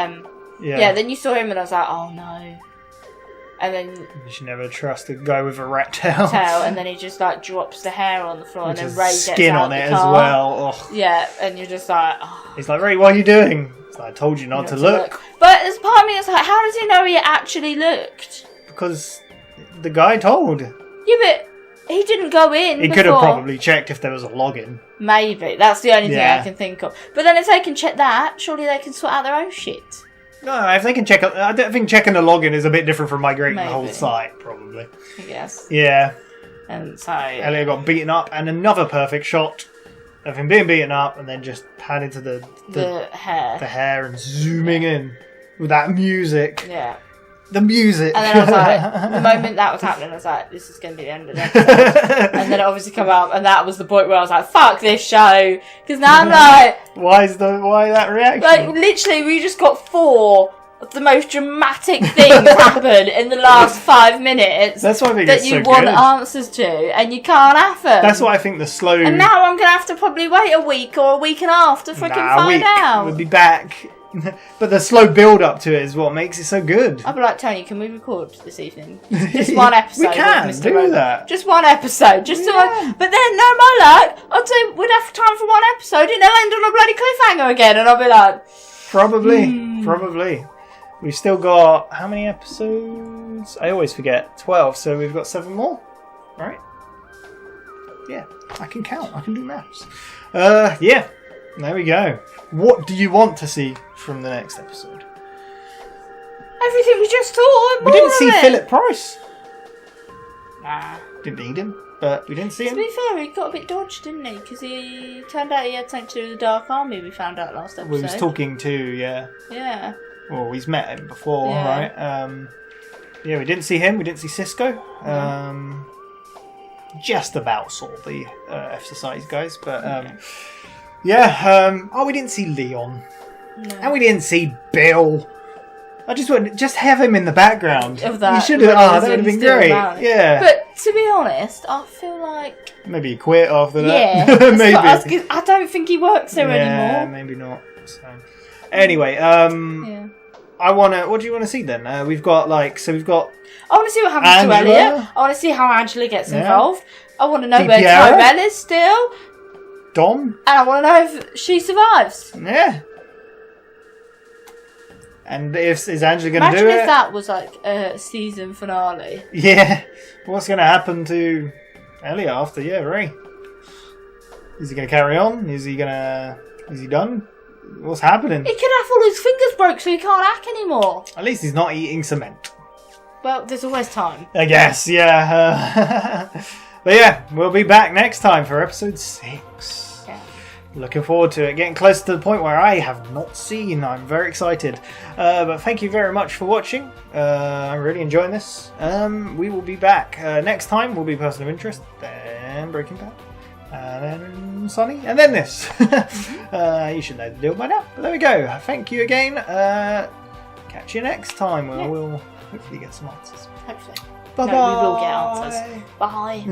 then you saw him and I was like, oh no. And then you should never trust a guy with a rat tail. And then he just like drops the hair on the floor and then Ray gets skin out on it the car. as well. Ugh. Yeah, and you're just like, oh. He's like, Ray, what are you doing? It's like, I told you not to look. But as part of me, it's like, how does he know he actually looked? Because the guy told. Yeah, but He didn't go in. He could have probably checked if there was a login. Maybe. That's the only thing Yeah. I can think of. But then if they can check that, surely they can sort out their own shit. No, if they can check, I don't think checking the login is a bit different from migrating the whole Maybe. site, probably. I guess. Yeah. And so Elliot got beaten up, and another perfect shot of him being beaten up, and then just panning to the hair and zooming in with that music. Yeah. The music. And then I was like, the moment that was happening, I was like, this is going to be the end of the episode. And then it obviously come up, and that was the point where I was like, fuck this show. Because now I'm like... Why that reaction? Like, literally, we just got 4 of the most dramatic things happen in the last 5 minutes. That's why I think that it's you so want good. answers to, and you can't have them. That's why I think the slow... And now I'm going to have to probably wait a week or a week and a half to freaking find out. We'll be back. But the slow build up to it is what makes it so good. I'll be like, Tony, can we record this evening? Just one episode. We can of Mr. do Rogan. that. Just one episode. Just to but then, no, my luck, I'd say we'd have time for one episode and it'll end on a bloody cliffhanger again. And I'll be like... Probably. We've still got... How many episodes? I always forget. 12. So we've got 7 more. Right? Yeah. I can count. I can do maths. Yeah. There we go. What do you want to see from the next episode? Everything we just saw. We didn't see Philip Price. Nah. Didn't need him, but we didn't see To him. be fair, he got a bit dodged, didn't he? Because he turned out he had something to do with the Dark Army, we found out last episode. We was talking to, yeah. Yeah. Well, he's met him before, Yeah. right? Yeah, we didn't see him. We didn't see Cisco. Just about saw the F Society guys, but yeah. We didn't see Leon, and we didn't see Bill. I just have him in the background. Of that. You should have. That would have been great. Around. Yeah. But to be honest, I feel like Maybe he quit after that. yeah, Maybe. I don't think he works there Yeah, anymore. maybe not. So, anyway, Yeah. I wanna. What do you want to see then? We've got we've got. I want to see what happens Angela? to Elliot. I want to see how Angela gets Yeah. involved. I want to know Di where Piera? Tyrell is still, Dom. and I want to know if she survives. Yeah. And is Angela going to Imagine do if it? that was like a season finale. Yeah. What's going to happen to Elliot after? Yeah, Ray. Is he going to carry on? Is he done? What's happening? He could have all his fingers broke so he can't hack anymore. At least he's not eating cement. Well, there's always time. I guess, yeah. But yeah, we'll be back next time for episode 6. Yeah. Looking forward to it. Getting close to the point where I have not seen. I'm very excited. But thank you very much for watching. I'm really enjoying this. We will be back. Next time will be Person of Interest, then Breaking Bad, and then Sunny, and then this. You should know the deal by now. But there we go. Thank you again. Catch you next time where we'll hopefully get some answers. Hopefully. Bye-bye. No, we will get answers. Bye.